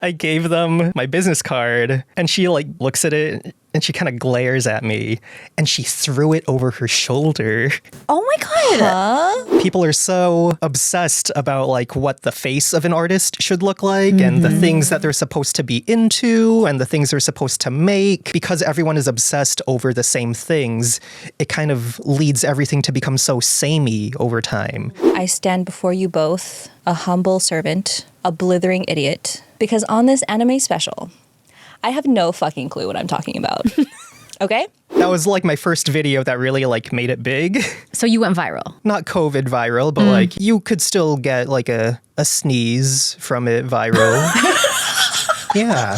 I gave them my business card and she like looks at it and she kind of glares at me and she threw it over her shoulder. Oh my God. Huh? People are so obsessed about like what the face of an artist should look like and the things that they're supposed to be into and the things they're supposed to make. Because everyone is obsessed over the same things, it kind of leads everything to become so samey over time. I stand before you both, a humble servant, a blithering idiot, because on this anime special, I have no fucking clue what I'm talking about. Okay? That was like my first video that really like made it big. So you went viral. Not COVID viral, but like you could still get like a sneeze from it viral. Yeah.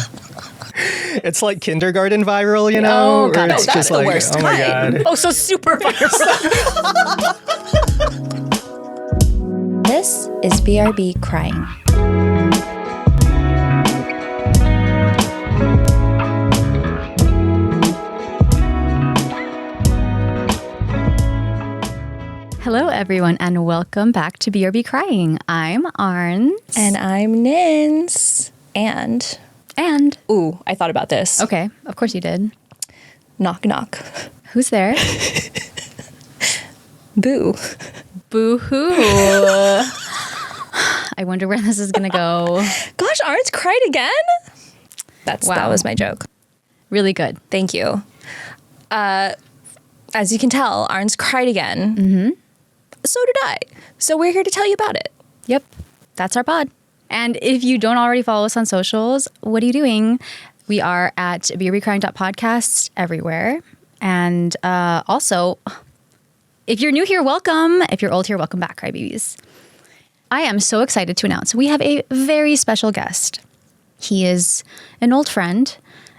It's like kindergarten viral, you know? Oh, God. Or it's that's just the like, worst oh my kind. God. Oh, so super viral. This is BRB Crying. Hello, everyone, and welcome back to BRB Crying. I'm Arns. And I'm Nins. And, ooh, I thought about this. Okay, of course you did. Knock, knock. Who's there? Boo. Boo-hoo. I wonder where this is going to go. Gosh, Arns cried again? That Wow. was my joke. Really good. Thank you. As you can tell, Arns cried again. Mm-hmm. So did I. So we're here to tell you about it. Yep, that's our pod. And if you don't already follow us on socials, what are you doing? We are at BRBcrying.podcast everywhere. And also, if you're new here, welcome. If you're old here, welcome back, crybabies. I am so excited to announce we have a very special guest. He is an old friend,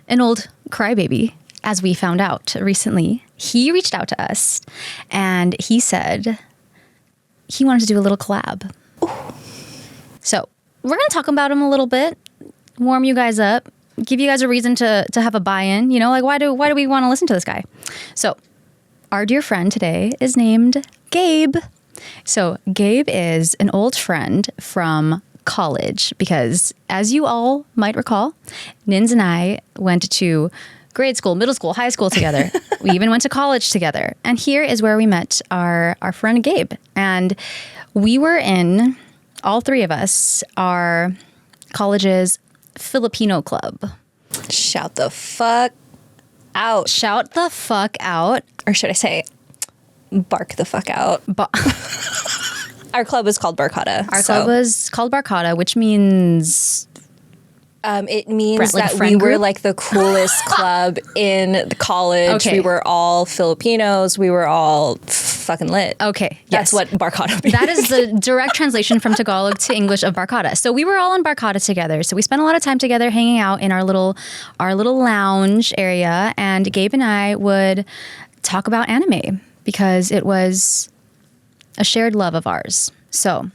an old crybaby, as we found out recently. He reached out to us and he said he wanted to do a little collab. Ooh. So we're going to talk about him a little bit, warm you guys up, give you guys a reason to have a buy-in. You know, like why do we want to listen to this guy? So our dear friend today is named Gabe. So Gabe is an old friend from college because, as you all might recall, Nins and I went to grade school, middle school, high school together. We even went to college together. And here is where we met our friend Gabe. And we were in, all three of us, our college's Filipino club. Shout the fuck out. Shout the fuck out. Or should I say, bark the fuck out. Our club was called Barkada. Our club was called Barkada, which means... it means like that friend we were group? like the coolest club in the college. Okay. We were all Filipinos. We were all fucking lit. Okay, That's yes. what Barkada means. That is the direct translation from Tagalog to English of Barkada. So we were all in Barkada together. So we spent a lot of time together hanging out in our little lounge area. And Gabe and I would talk about anime because it was a shared love of ours. So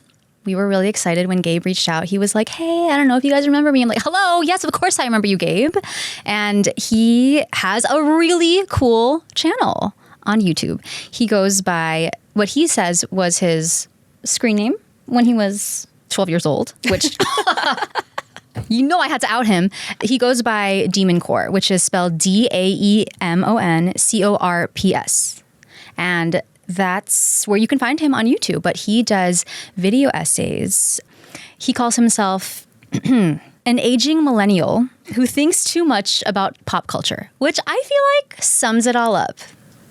we were really excited when Gabe reached out. He was like, hey, I don't know if you guys remember me. I'm like, hello, yes, of course I remember you, Gabe. And he has a really cool channel on YouTube. He goes by what he says was his screen name when he was 12 years old, which you know I had to out him. He goes by Daemoncorps, which is spelled Daemoncorps. And that's where you can find him on YouTube. But he does video essays. He calls himself an aging millennial who thinks too much about pop culture, which I feel like sums it all up.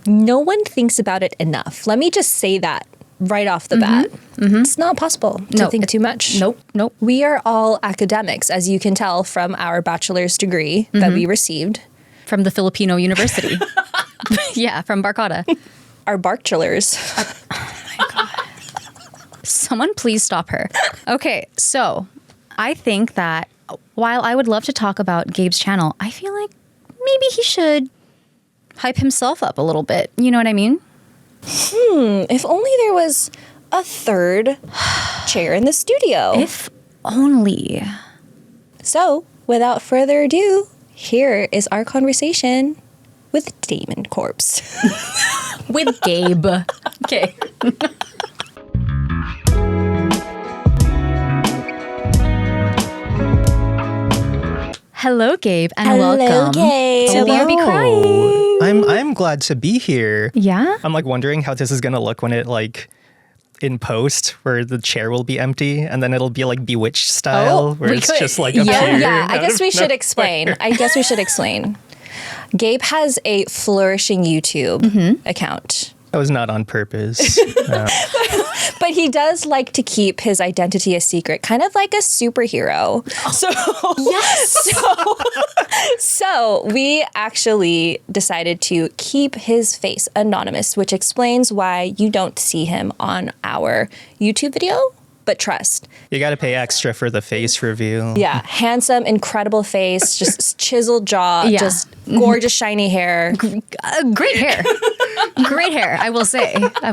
No one thinks about it enough. Let me just say that right off the bat. It's not possible to think too much. Nope. We are all academics, as you can tell from our bachelor's degree that we received. From the Filipino University. Yeah, from Barkada. Our barkchulars. Someone please stop her. Okay, so I think that while I would love to talk about Gabe's channel, I feel like maybe he should hype himself up a little bit. You know what I mean? If only there was a third chair in the studio. If only. So, without further ado, here is our conversation with Daemoncorps. With Gabe. Okay. Hello, Gabe, and Hello, welcome Gabe. to BRB Crying. I'm glad to be here. Yeah? I'm like wondering how this is gonna look when it like in post where the chair will be empty and then it'll be like Bewitched style where we it's could. just like Yeah. a chair. Yeah, I out guess of we should nowhere. explain. Gabe has a flourishing YouTube account. That was not on purpose. But he does like to keep his identity a secret, kind of like a superhero. So, so we actually decided to keep his face anonymous, which explains why you don't see him on our YouTube video. But trust, You got to pay extra for the face reveal. yeah, handsome, incredible face, just chiseled jaw, Yeah. just gorgeous, shiny hair. Great hair. Great hair, I will say. I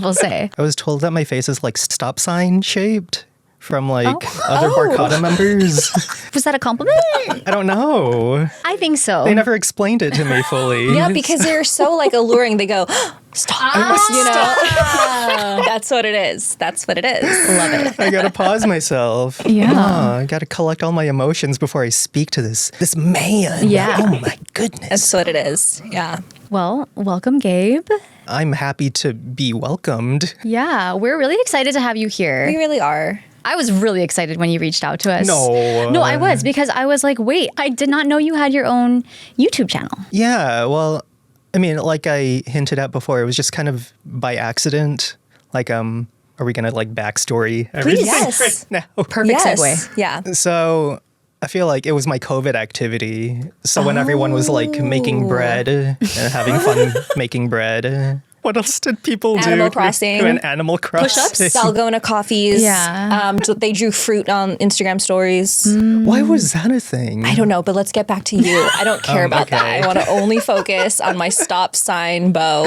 was told that my face is like stop sign shaped from like other Barcata members. Was that a compliment? I don't know. I think so. They never explained it to me fully. Yeah, because they're so like alluring. They go, stop, you know. That's what it is. That's what it is. Love it. I gotta pause myself. Yeah. I gotta collect all my emotions before I speak to this man. Yeah. Oh my goodness. That's what it is. Yeah. Well, welcome, Gabe. I'm happy to be welcomed. Yeah, we're really excited to have you here. We really are. I was really excited when you reached out to us. No. No, I was, because I was like, wait, I did not know you had your own YouTube channel. Yeah, well, I mean, like I hinted at before, it was just kind of by accident. Like, are we gonna like backstory everything Yes. right now? Perfect Yes. segue. Yeah. So I feel like it was my COVID activity. So when everyone was like making bread and having fun making bread, what else did people do? Animal Crossing. Doing Animal Crossing. Push-ups. Dalgona coffees. Yeah. They drew fruit on Instagram stories. Why was that a thing? I don't know, but let's get back to you. I don't care about that. okay. I want to only focus on my stop sign bow.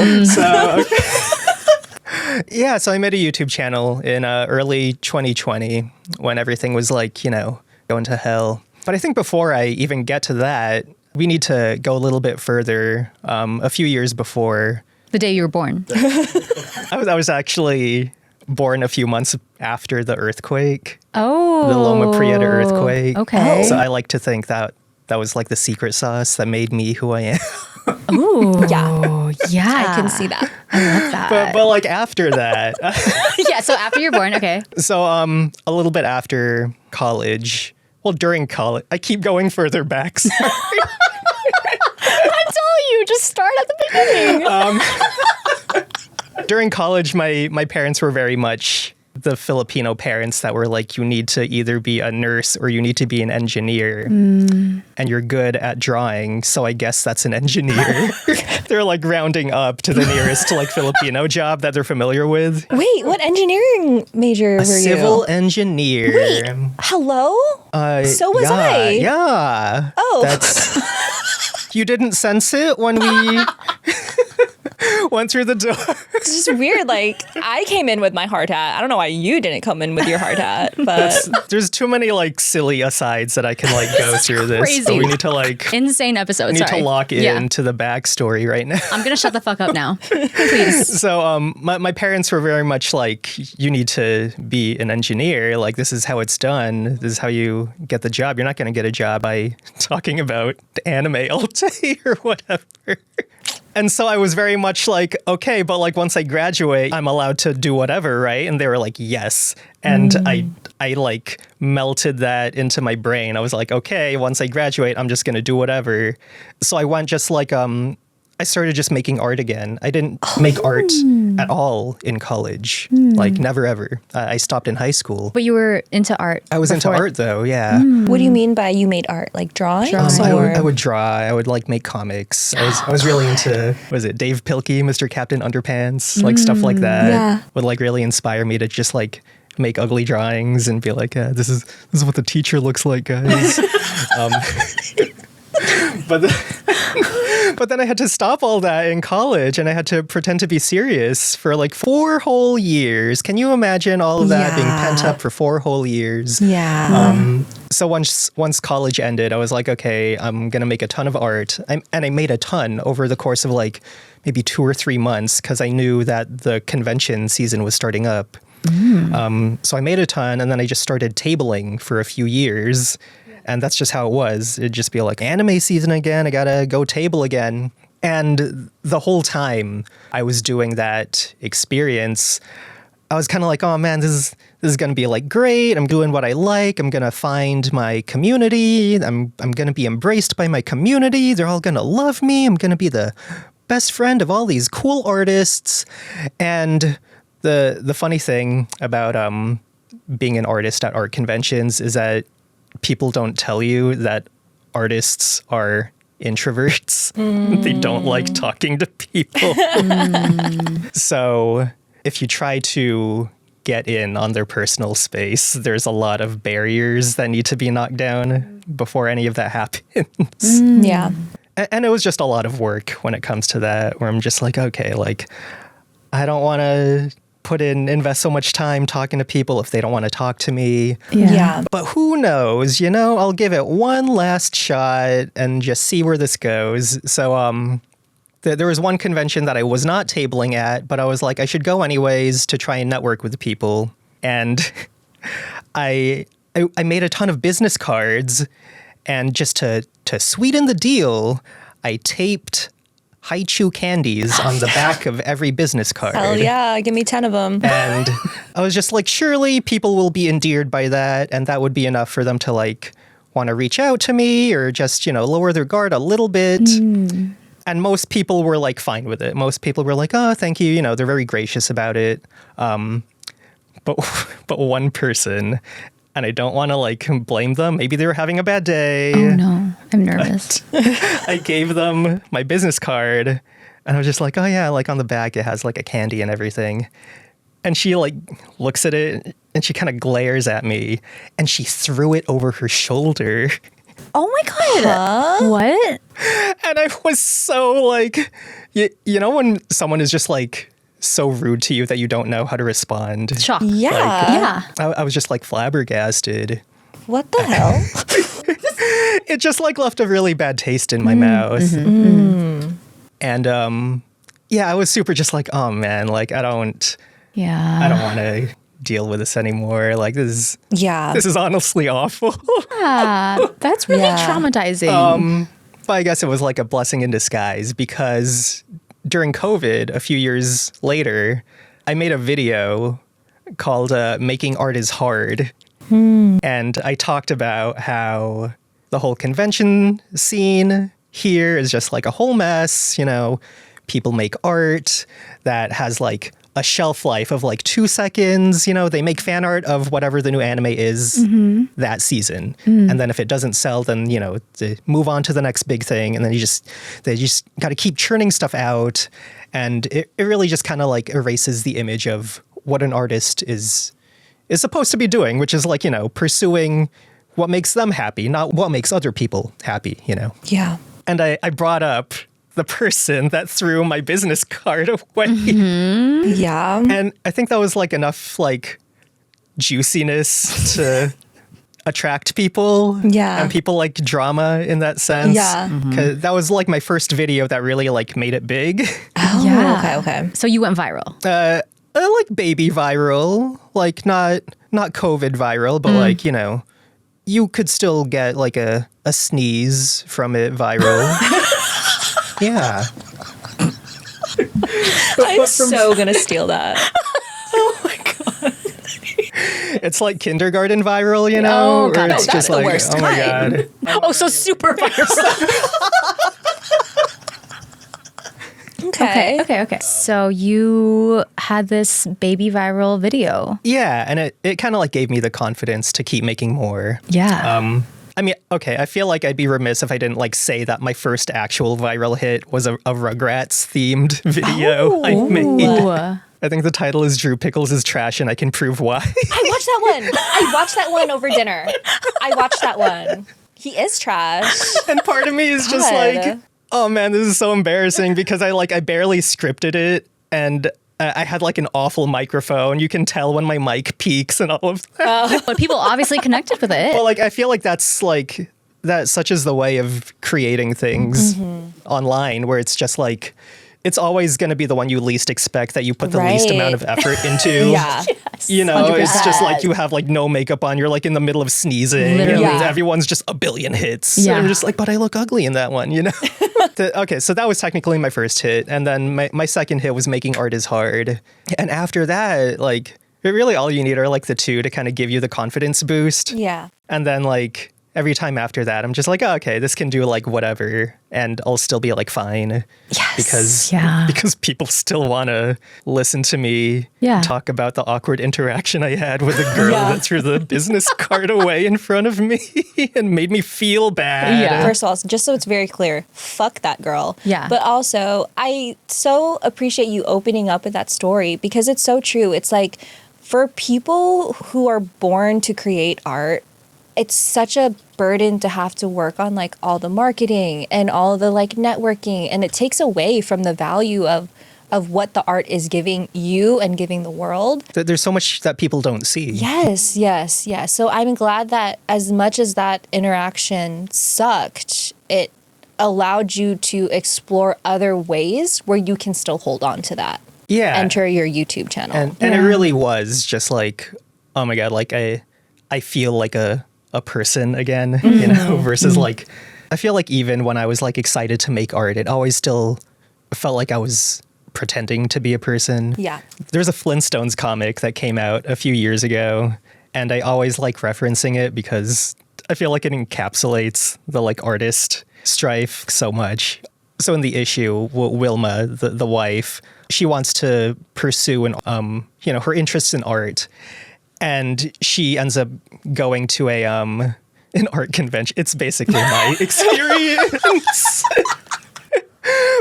Yeah, so I made a YouTube channel in early 2020 when everything was like, going to hell. But I think before I even get to that, we need to go a little bit further. A few years before, The day you were born. I was actually born a few months after the earthquake, Oh. the Loma Prieta earthquake. Okay. So I like to think that was like the secret sauce that made me who I am. Ooh. Yeah. Yeah. I can see that. I love that. But like after that, Yeah, so after you're born, okay. so a little bit after college, well, during college, I keep going further back. Sorry. I told you, just start at the beginning. During college, my parents were very much the Filipino parents that were like, you need to either be a nurse or you need to be an engineer. And you're good at drawing, so I guess that's an engineer. They're like rounding up to the nearest like Filipino job that they're familiar with. Wait, what engineering major were Civil you? engineer. Wait, hello? So was yeah, I. Yeah. Oh. That's you didn't sense it when we went through the door. It's just weird. Like, I came in with my hard hat. I don't know why you didn't come in with your hard hat, but There's too many like silly asides that I can like go through this. crazy. So we need to like Insane episode. we need Sorry. to lock in Yeah. to the backstory right now. I'm going to shut the fuck up now. Please. So my parents were very much like, you need to be an engineer. Like, this is how it's done. This is how you get the job. You're not going to get a job by talking about anime all day or whatever. And so I was very much like, okay, but like once I graduate, I'm allowed to do whatever, right? And they were like, yes. And I like melted that into my brain. I was like, okay, once I graduate, I'm just going to do whatever. So I went just like, I started just making art again. I didn't make art at all in college, like never ever. I stopped in high school. But you were into art. I was into before. art though, yeah. what do you mean by you made art? Like drawings? I would draw. I would like make comics. I was really into, was it Dave Pilkey, Mr. Captain Underpants, like stuff like that. Yeah. Would like really inspire me to just like make ugly drawings and be like, this is what the teacher looks like, guys. But then I had to stop all that in college and I had to pretend to be serious for like 4 whole years. Can you imagine all of that being pent up for 4 whole years? Yeah. So once college ended, I was like, okay, I'm going to make a ton of art. And I made a ton over the course of like maybe 2 or 3 months because I knew that the convention season was starting up. So I made a ton and then I just started tabling for a few years. And that's just how it was. It'd just be like, anime season again, I gotta go table again. And the whole time I was doing that experience, I was kind of like, oh man, this is going to be like great. I'm doing what I like. I'm going to find my community. I'm going to be embraced by my community. They're all going to love me. I'm going to be the best friend of all these cool artists. And the funny thing about being an artist at art conventions is that people don't tell you that artists are introverts. They don't like talking to people. So if you try to get in on their personal space, there's a lot of barriers that need to be knocked down before any of that happens. Yeah. And it was just a lot of work when it comes to that, where I'm just like, okay, like, I don't want to invest so much time talking to people if they don't want to talk to me. Yeah. But who knows, I'll give it one last shot and just see where this goes. So there was one convention that I was not tabling at, but I was like, I should go anyways to try and network with the people. And I made a ton of business cards, and just to sweeten the deal, I taped Haichu candies on the back of every business card. Hell yeah, give me 10 of them. And I was just like, surely people will be endeared by that, and that would be enough for them to like want to reach out to me or just, lower their guard a little bit. And most people were like fine with it. Most people were like, oh, thank you. They're very gracious about it. But one person, and I don't want to like blame them. Maybe they were having a bad day. Oh no, I'm nervous. I gave them my business card, and I was just like, oh yeah, like on the back it has like a candy and everything. And she like looks at it and she kind of glares at me, and she threw it over her shoulder. Oh my God. What? And I was so like, you know when someone is just like so rude to you that you don't know how to respond? Shocked. Yeah. Yeah. I was just like flabbergasted. What the hell? It just like left a really bad taste in my mouth. And I was super just like, oh man, like I don't want to deal with this anymore. Like this is honestly awful. That's really traumatizing. But I guess it was like a blessing in disguise, because during COVID, a few years later, I made a video called Making Art is Hard. And I talked about how the whole convention scene here is just like a whole mess. People make art that has like a shelf life of like 2 seconds. They make fan art of whatever the new anime is that season. And then if it doesn't sell, then, they move on to the next big thing. And then they just got to keep churning stuff out. And it really just kind of like erases the image of what an artist is supposed to be doing, which is like, pursuing what makes them happy, not what makes other people happy, Yeah. And I brought up the person that threw my business card away. Yeah. And I think that was like enough like juiciness to attract people. Yeah. And people like drama in that sense. Yeah. 'Cause that was like my first video that really like made it big. Oh, Yeah. okay. So you went viral. Like baby viral, like not COVID viral, but like, you could still get like a sneeze from it viral. Yeah. I'm so gonna steal that. Oh my God. It's like kindergarten viral, Oh, God, where it's that's just the like, worst oh my kind. God. Oh, so super viral. Okay. So you had this baby viral video. Yeah, and it kind of like gave me the confidence to keep making more. Yeah. I mean, okay, I feel like I'd be remiss if I didn't like say that my first actual viral hit was a Rugrats themed video I made. Ooh. I think the title is Drew Pickles is Trash and I Can Prove Why. I watched that one over dinner. I watched that one. He is trash. And part of me is just like, oh man, this is so embarrassing, because I barely scripted it, and I had like an awful microphone. You can tell when my mic peaks and all of that. But people obviously connected with it. Well, like I feel like that's such is the way of creating things online, where it's just like it's always going to be the one you least expect that you put the least amount of effort into. Yeah. You know, 100%. it's just like you have like no makeup on. You're like in the middle of sneezing. Literally. And Yeah. everyone's just a billion hits. Yeah. And you're just like, but I look ugly in that one, you know? Okay, so that was technically my first hit. And then my second hit was Making Art is Hard. And after that, like, really all you need are like the two to kind of give you the confidence boost. Yeah. And then like every time after that, I'm just like, oh, okay, this can do like whatever, and I'll still be like fine. Yes. Because people still want to listen to me talk about the awkward interaction I had with a girl that threw the business card away in front of me and made me feel bad. Yeah. First of all, just so it's very clear, fuck that girl. Yeah. But also, I so appreciate you opening up with that story because it's so true. It's like for people who are born to create art, it's such a burden to have to work on like all the marketing and all the like networking, and it takes away from the value of what the art is giving you and giving the world. There's so much that people don't see. Yes. So I'm glad that as much as that interaction sucked, it allowed you to explore other ways where you can still hold on to that. Yeah. Enter your YouTube channel. And it really was just like, oh my God, like I feel like a person again, you know, versus like, I feel like even when I was like excited to make art, it always still felt like I was pretending to be a person. Yeah. There's a Flintstones comic that came out a few years ago, and I always like referencing it because I feel like it encapsulates the like artist strife so much. So in the issue, Wilma, the wife, she wants to pursue you know, her interests in art. And she ends up going to an art convention. It's basically my experience.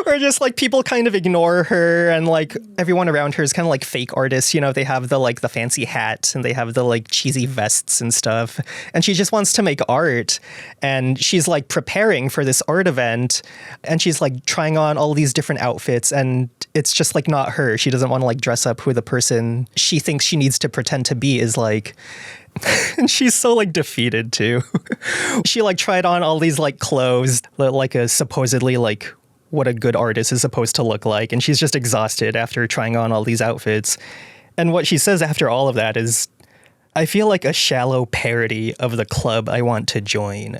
Where just like people kind of ignore her, and like everyone around her is kind of like fake artists. You know, they have the like the fancy hats and they have the like cheesy vests and stuff. And she just wants to make art. And she's like preparing for this art event, and she's like trying on all these different outfits, and it's just like not her. She doesn't want to like dress up who the person she thinks she needs to pretend to be is like. And she's so like defeated too. She like tried on all these like clothes, like a supposedly like what a good artist is supposed to look like. And she's just exhausted after trying on all these outfits. And what she says after all of that is, I feel like a shallow parody of the club I want to join.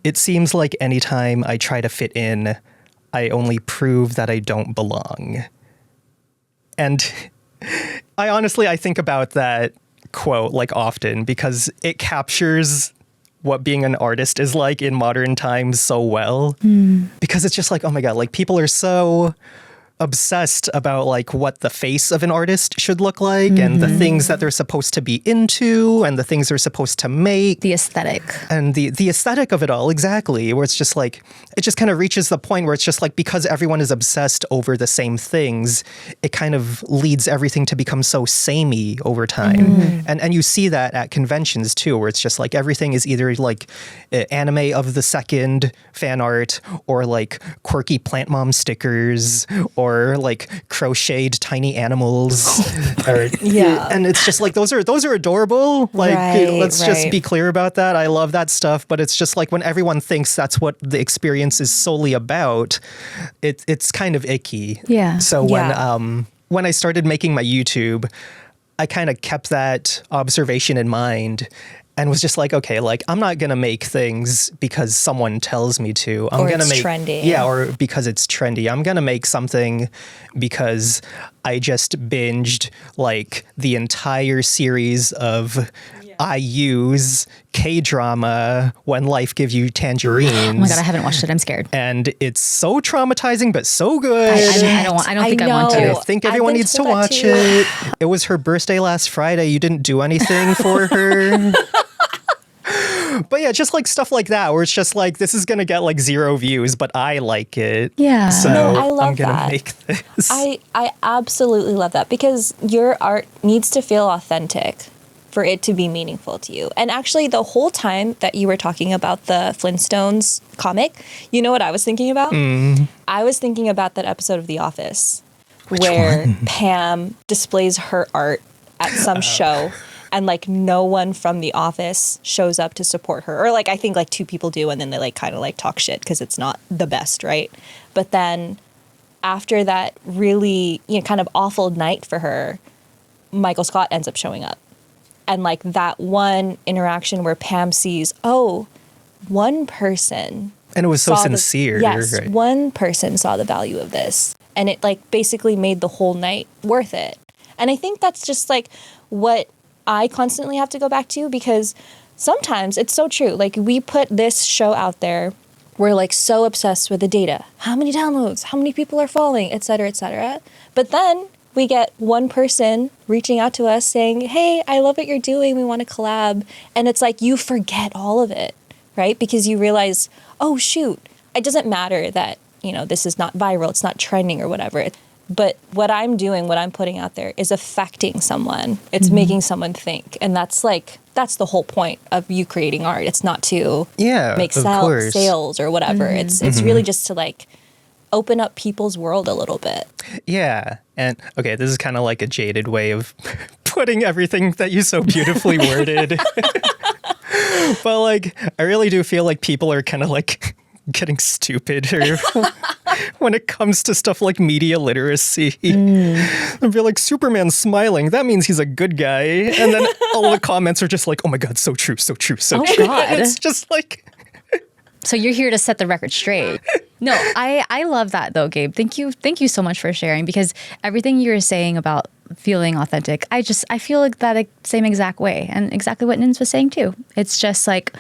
It seems like anytime I try to fit in, I only prove that I don't belong. And I think about that quote like often because it captures what being an artist is like in modern times so well. Because it's just like, oh my God, like people are so obsessed about like what the face of an artist should look like and the things that they're supposed to be into and the things they're supposed to make. The aesthetic. And the aesthetic of it all, exactly. Where it's just like, it just kind of reaches the point where it's just like, because everyone is obsessed over the same things, it kind of leads everything to become so samey over time. And you see that at conventions too, where it's just like everything is either like anime of the second fan art or like quirky plant mom stickers or like crocheted tiny animals. And it's just like, those are adorable. Like, let's just be clear about that. I love that stuff. But it's just like when everyone thinks that's what the experience is solely about, it's kind of icky. Yeah. So when I started making my YouTube, I kind of kept that observation in mind and was just like, okay, like I'm not going to make things because someone tells me to. I'm going to make trendy. Yeah, or because it's trendy. I'm going to make something because I just binged like the entire series of IU's K-drama When Life Gives You Tangerines. Oh my God, I haven't watched it. I'm scared. And it's so traumatizing, but so good. I don't think I want I to. think everyone needs to watch it. It was her birthday last Friday. You didn't do anything for her. But yeah, just like stuff like that, where it's just like, this is going to get like 0 views, but I like it. Yeah. So I love I'm going to that. make this. I absolutely love that because your art needs to feel authentic for it to be meaningful to you. And actually, the whole time that you were talking about the Flintstones comic, you know what I was thinking about? I was thinking about that episode of The Office where Pam displays her art at some show and like no one from the office shows up to support her. Or like I think like 2 people do and then they like kind of like talk shit because it's not the best, right? But then after that really, kind of awful night for her, Michael Scott ends up showing up. And like that one interaction where Pam sees, oh, one person. And it was so sincere. Yes, right? one person saw the value of this. And it like basically made the whole night worth it. And I think that's just like what I constantly have to go back to, because sometimes it's so true. Like we put this show out there. We're like so obsessed with the data. How many downloads? How many people are following? Et cetera, et cetera. But then we get one person reaching out to us saying, hey, I love what you're doing. We want to collab. And it's like you forget all of it, right? Because you realize, oh, shoot, it doesn't matter that, this is not viral. It's not trending or whatever. But what I'm doing, what I'm putting out there is affecting someone. It's making someone think. And that's the whole point of you creating art. It's not to make sales or whatever. It's really just to like open up people's world a little bit. Yeah. And okay, this is kind of like a jaded way of putting everything that you so beautifully worded. But like, I really do feel like people are kind of like getting stupid when it comes to stuff like media literacy. They'll be like, Superman's smiling. That means he's a good guy. And then all the comments are just like, oh my God, so true, so true, so true. God. It's just like... So you're here to set the record straight. No, I love that though, Gabe. Thank you so much for sharing, because everything you were saying about feeling authentic, I feel like that same exact way, and exactly what Nins was saying too. It's just like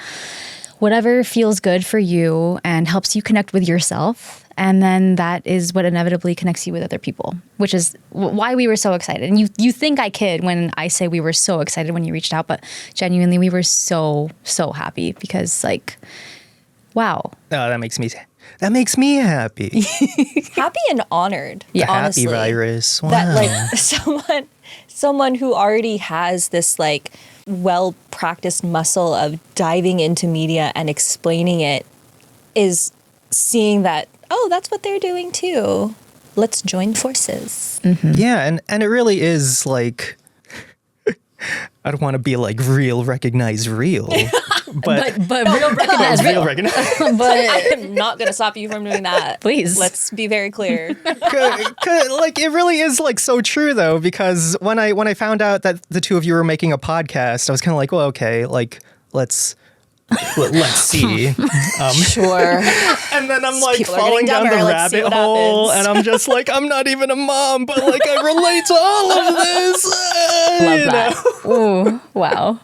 whatever feels good for you and helps you connect with yourself, and then that is what inevitably connects you with other people, which is why we were so excited. And you think I kid when I say we were so excited when you reached out, but genuinely we were so happy, because like, wow. Oh, that makes me happy. Happy and honored. The honestly. happy virus. Wow. That like someone who already has this like well-practiced muscle of diving into media and explaining it is seeing that, oh, that's what they're doing too. Let's join forces. Mm-hmm. Yeah, and it really is like, I don't want to be like real recognize real. But real recognize real. But I am not going to stop you from doing that. Please. Let's be very clear. Like it really is like so true though, because when I found out that the two of you were making a podcast, I was kind of like, well, okay, like let's see. Sure. And then I'm like falling down the rabbit hole, and I'm just like, I'm not even a mom, but like I relate to all of this. Love that. Ooh, wow.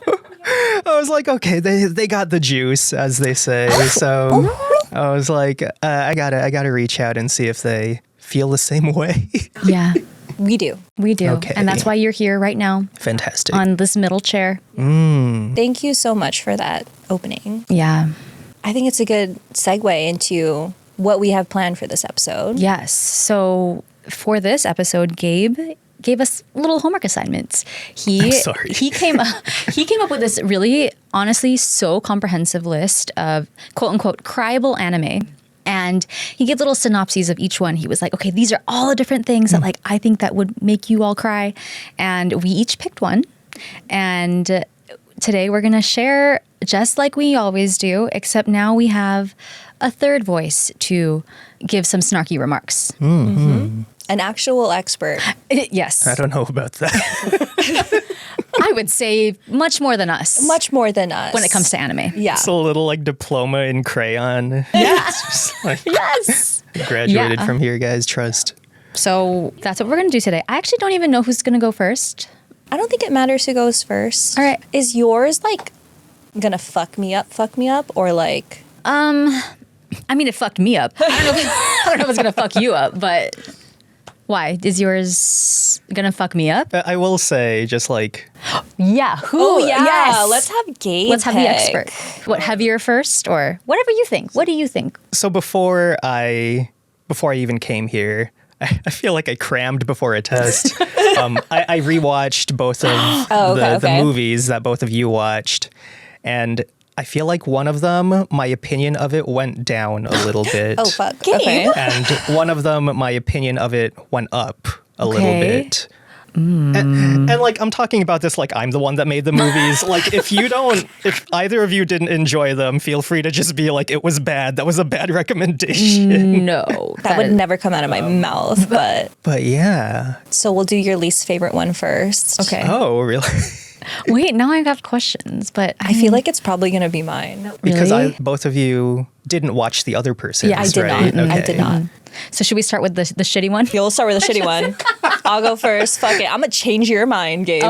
I was like, okay, they got the juice, as they say. So I was like, I gotta reach out and see if they feel the same way. Yeah, we do. Okay. And that's why you're here right now. Fantastic. On this middle chair. Thank you so much for that opening. Yeah. I think it's a good segue into what we have planned for this episode. Yes. So for this episode, Gabe gave us little homework assignments. I'm sorry. He came up with this really, honestly, so comprehensive list of quote unquote cryable anime. And he gave little synopses of each one. He was like, okay, these are all the different things that like I think that would make you all cry. And we each picked one. And today we're going to share just like we always do, except now we have a third voice to give some snarky remarks. Mm-hmm. An actual expert. Yes. I don't know about that. I would say much more than us. Much more than us. When it comes to anime. Yeah. It's a little like diploma in crayon. Yeah. It's just like, Yes. graduated from here, guys. Trust. So that's what we're going to do today. I actually don't even know who's going to go first. I don't think it matters who goes first. All right. Is yours like gonna fuck me up, or like? I mean, it fucked me up. I don't know if it's going to fuck you up, but why? Is yours going to fuck me up? I will say, just like... Yeah. Who? Oh, yeah. Yes. Let's have Gabe Let's have the expert. What, heavier first or whatever you think? What do you think? So before I even came here, I feel like I crammed before a test. I rewatched both of the movies that both of you watched, and I feel like one of them, my opinion of it went down a little bit. Oh, fuck. Gabe. Okay. And one of them, my opinion of it went up a little bit. And like, I'm talking about this like I'm the one that made the movies. Like, if either of you didn't enjoy them, feel free to just be like, it was bad. That was a bad recommendation. No. That would never come out of my mouth, but But yeah. so we'll do your least favorite one first. Okay. Oh, really? Wait, now I have questions, but I feel like it's probably going to be mine. Because Really? both of you didn't watch the other person. Yeah, I did right? not. I Okay. did not. So should we start with the shitty one? You'll start with a shitty one. I'll go first. Fuck it. I'm going to change your mind, Gabe.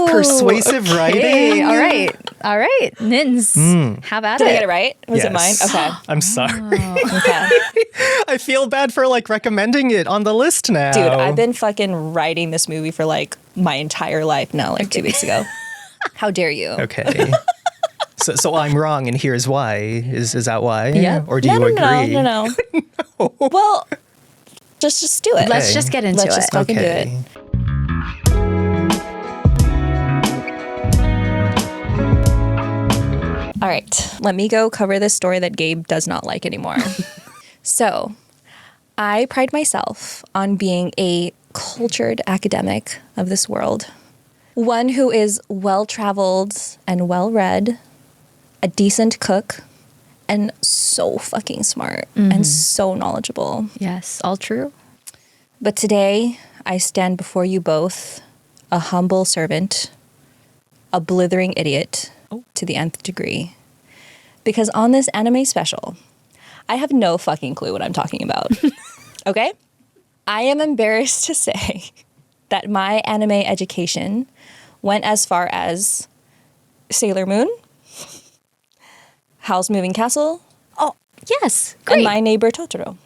Persuasive writing. Hey, all right. Nins, have at Did it. I get it right? Was it mine? Yes. Okay. I'm sorry. Okay. I feel bad for like recommending it on the list now. Dude, I've been fucking writing this movie for like my entire life now, like 2 weeks ago. How dare you? Okay. So I'm wrong, and here's why. Is that why? Yeah. Or do you agree? No. Well, just do it. Let's just get into Let's it. just fucking do it. All right, let me go cover this story that Gabe does not like anymore. So, I pride myself on being a cultured academic of this world, one who is well-traveled and well-read, a decent cook, and so fucking smart and so knowledgeable. Yes, all true. But today, I stand before you both, a humble servant, a blithering idiot to the nth degree. Because on this anime special, I have no fucking clue what I'm talking about. Okay? I am embarrassed to say that my anime education went as far as Sailor Moon, Howl's Moving Castle, Yes, and great. My Neighbor Totoro.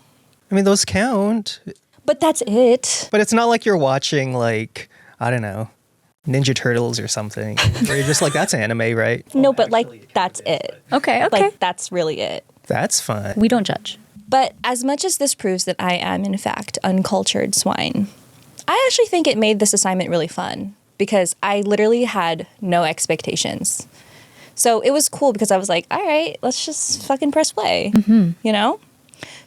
I mean, those count. But that's it. But it's not like you're watching, like, I don't know, Ninja Turtles or something, where you're just like, that's anime, right? No, but like, that's it. Okay. Like, that's really it. That's fun. We don't judge. But as much as this proves that I am, in fact, uncultured swine, I actually think it made this assignment really fun because I literally had no expectations. So it was cool because I was like, all right, let's just fucking press play, you know?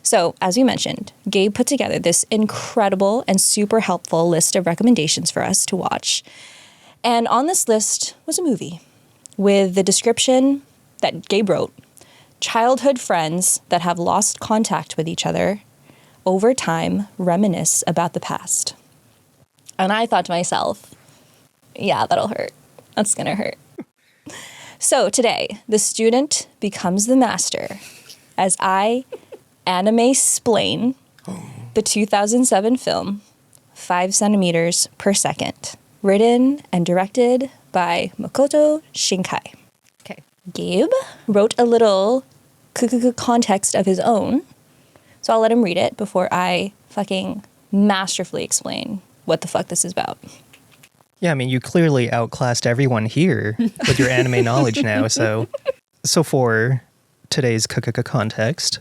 So, as we mentioned, Gabe put together this incredible and super helpful list of recommendations for us to watch. And on this list was a movie with the description that Gabe wrote: childhood friends that have lost contact with each other over time reminisce about the past. And I thought to myself, yeah, that'll hurt. That's gonna hurt. So today, the student becomes the master as I anime-splain the 2007 film 5 centimeters per second, written and directed by Makoto Shinkai. Okay. Gabe wrote a little context of his own, so I'll let him read it before I fucking masterfully explain what the fuck this is about. Yeah, I mean, you clearly outclassed everyone here with your anime knowledge now. So for today's context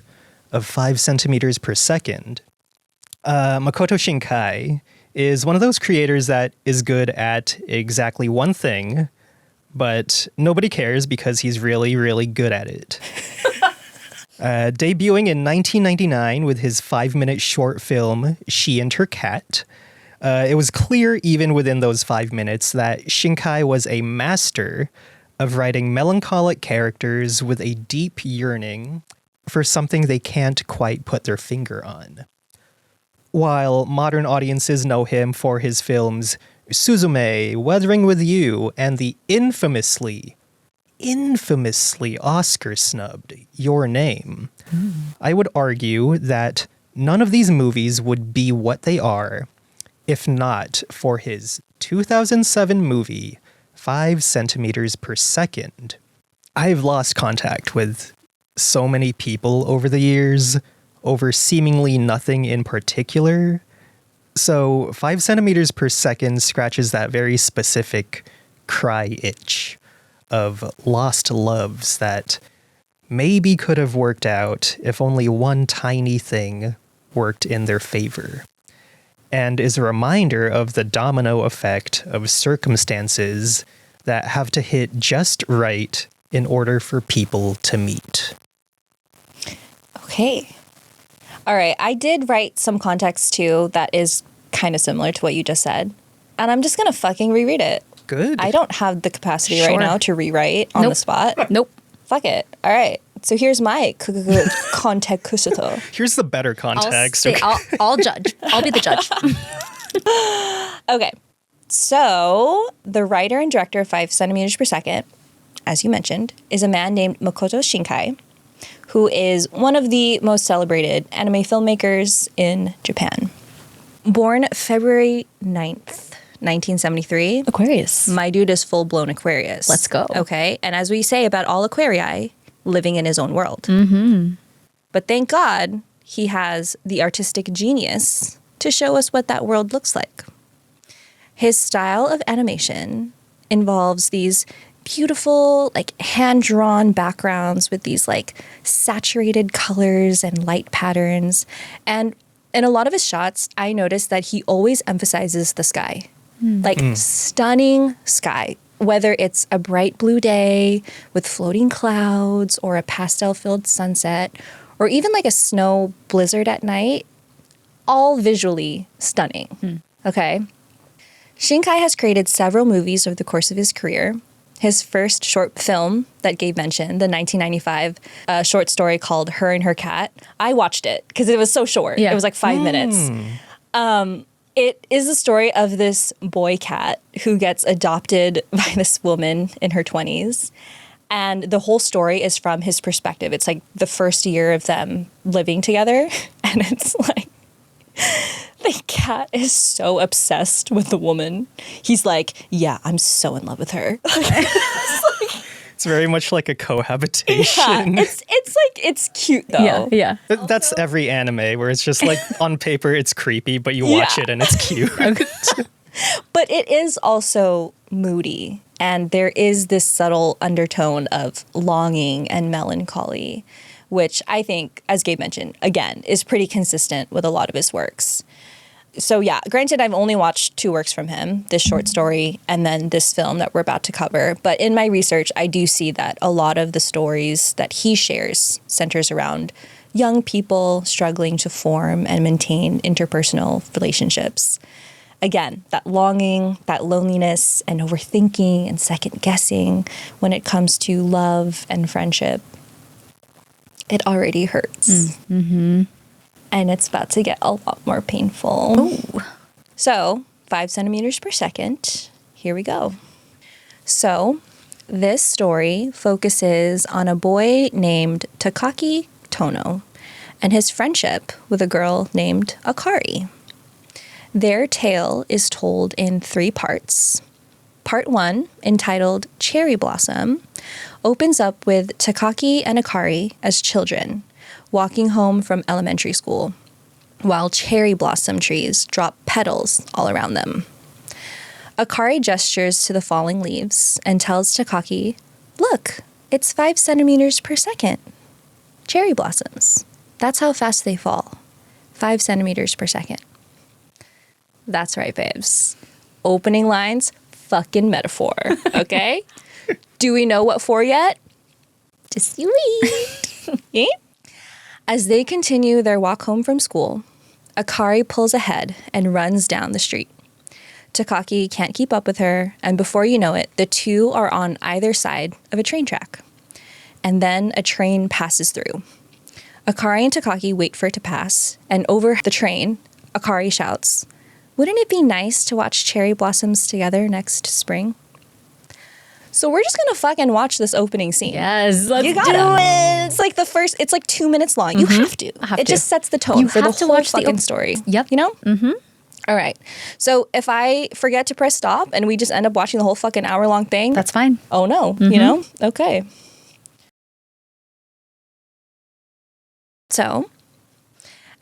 of 5 centimeters per second, Makoto Shinkai is one of those creators that is good at exactly one thing, but nobody cares because he's really, really good at it. Debuting in 1999 with his 5-minute short film, She and Her Cat, it was clear even within those 5 minutes that Shinkai was a master of writing melancholic characters with a deep yearning for something they can't quite put their finger on. While modern audiences know him for his films Suzume, Weathering with You, and the infamously Oscar-snubbed Your Name, I would argue that none of these movies would be what they are if not for his 2007 movie, 5 centimeters per second. I've lost contact with so many people over the years, over seemingly nothing in particular. So 5 centimeters per second scratches that very specific cry itch of lost loves that maybe could have worked out if only one tiny thing worked in their favor, and is a reminder of the domino effect of circumstances that have to hit just right in order for people to meet. Okay. All right. I did write some context too that is kind of similar to what you just said. And I'm just going to fucking reread it. Good. I don't have the capacity right Sure. now to rewrite on the Nope. spot. Nope. Fuck it. All right. So here's my context. Here's the better context. Okay. I'll judge. I'll be the judge. Okay. So the writer and director of 5 centimeters per second, as you mentioned, is a man named Makoto Shinkai, who is one of the most celebrated anime filmmakers in Japan. Born February 9th, 1973. Aquarius. My dude is full-blown Aquarius. Let's go. Okay. And as we say about all Aquarii, living in his own world. Mm-hmm. But thank God he has the artistic genius to show us what that world looks like. His style of animation involves these beautiful, like, hand-drawn backgrounds with these, like, saturated colors and light patterns. And in a lot of his shots, I noticed that he always emphasizes the sky. Like, stunning sky. Whether it's a bright blue day with floating clouds or a pastel-filled sunset, or even like a snow blizzard at night, all visually stunning. Okay? Shinkai has created several movies over the course of his career. His first short film that Gabe mentioned, the 1995 short story called Her and Her Cat, I watched it because it was so short. Yeah. It was like 5 minutes. It is the story of this boy cat who gets adopted by this woman in her 20s. And the whole story is from his perspective. It's like the first year of them living together. And it's like, the cat is so obsessed with the woman. He's like, yeah, I'm so in love with her. It's very much like a cohabitation. Yeah, it's cute though. Yeah. That's every anime where it's just like on paper it's creepy, but you watch Yeah. it and it's cute. But it is also moody. And there is this subtle undertone of longing and melancholy, which I think, as Gabe mentioned, again, is pretty consistent with a lot of his works. So yeah, granted, I've only watched 2 works from him, this short story and then this film that we're about to cover. But in my research, I do see that a lot of the stories that he shares centers around young people struggling to form and maintain interpersonal relationships. Again, that longing, that loneliness, and overthinking and second guessing when it comes to love and friendship. It already hurts. And it's about to get a lot more painful. Ooh. So, 5 centimeters per second. Here we go. So, this story focuses on a boy named Takaki Tono and his friendship with a girl named Akari. Their tale is told in 3 parts. Part 1, entitled Cherry Blossom, opens up with Takaki and Akari as children, walking home from elementary school, while cherry blossom trees drop petals all around them. Akari gestures to the falling leaves and tells Takaki, "Look, it's 5 centimeters per second. Cherry blossoms. That's how fast they fall. 5 centimeters per second." That's right, babes. Opening lines, fucking metaphor, okay? Do we know what for yet? Just you read. Yeah? As they continue their walk home from school, Akari pulls ahead and runs down the street. Takaki can't keep up with her, and before you know it, the two are on either side of a train track. And then a train passes through. Akari and Takaki wait for it to pass, and over the train, Akari shouts, "Wouldn't it be nice to watch cherry blossoms together next spring?" So we're just gonna fucking watch this opening scene. Yes, let's You do gotta. it. It's like it's like 2 minutes long. You have to. I have it to. just sets the tone You for the have to whole watch the fucking op- story. Yep. You know? Mm-hmm. All right. So if I forget to press stop and we just end up watching the whole fucking hour-long thing, That's fine. oh no, you know? Okay. So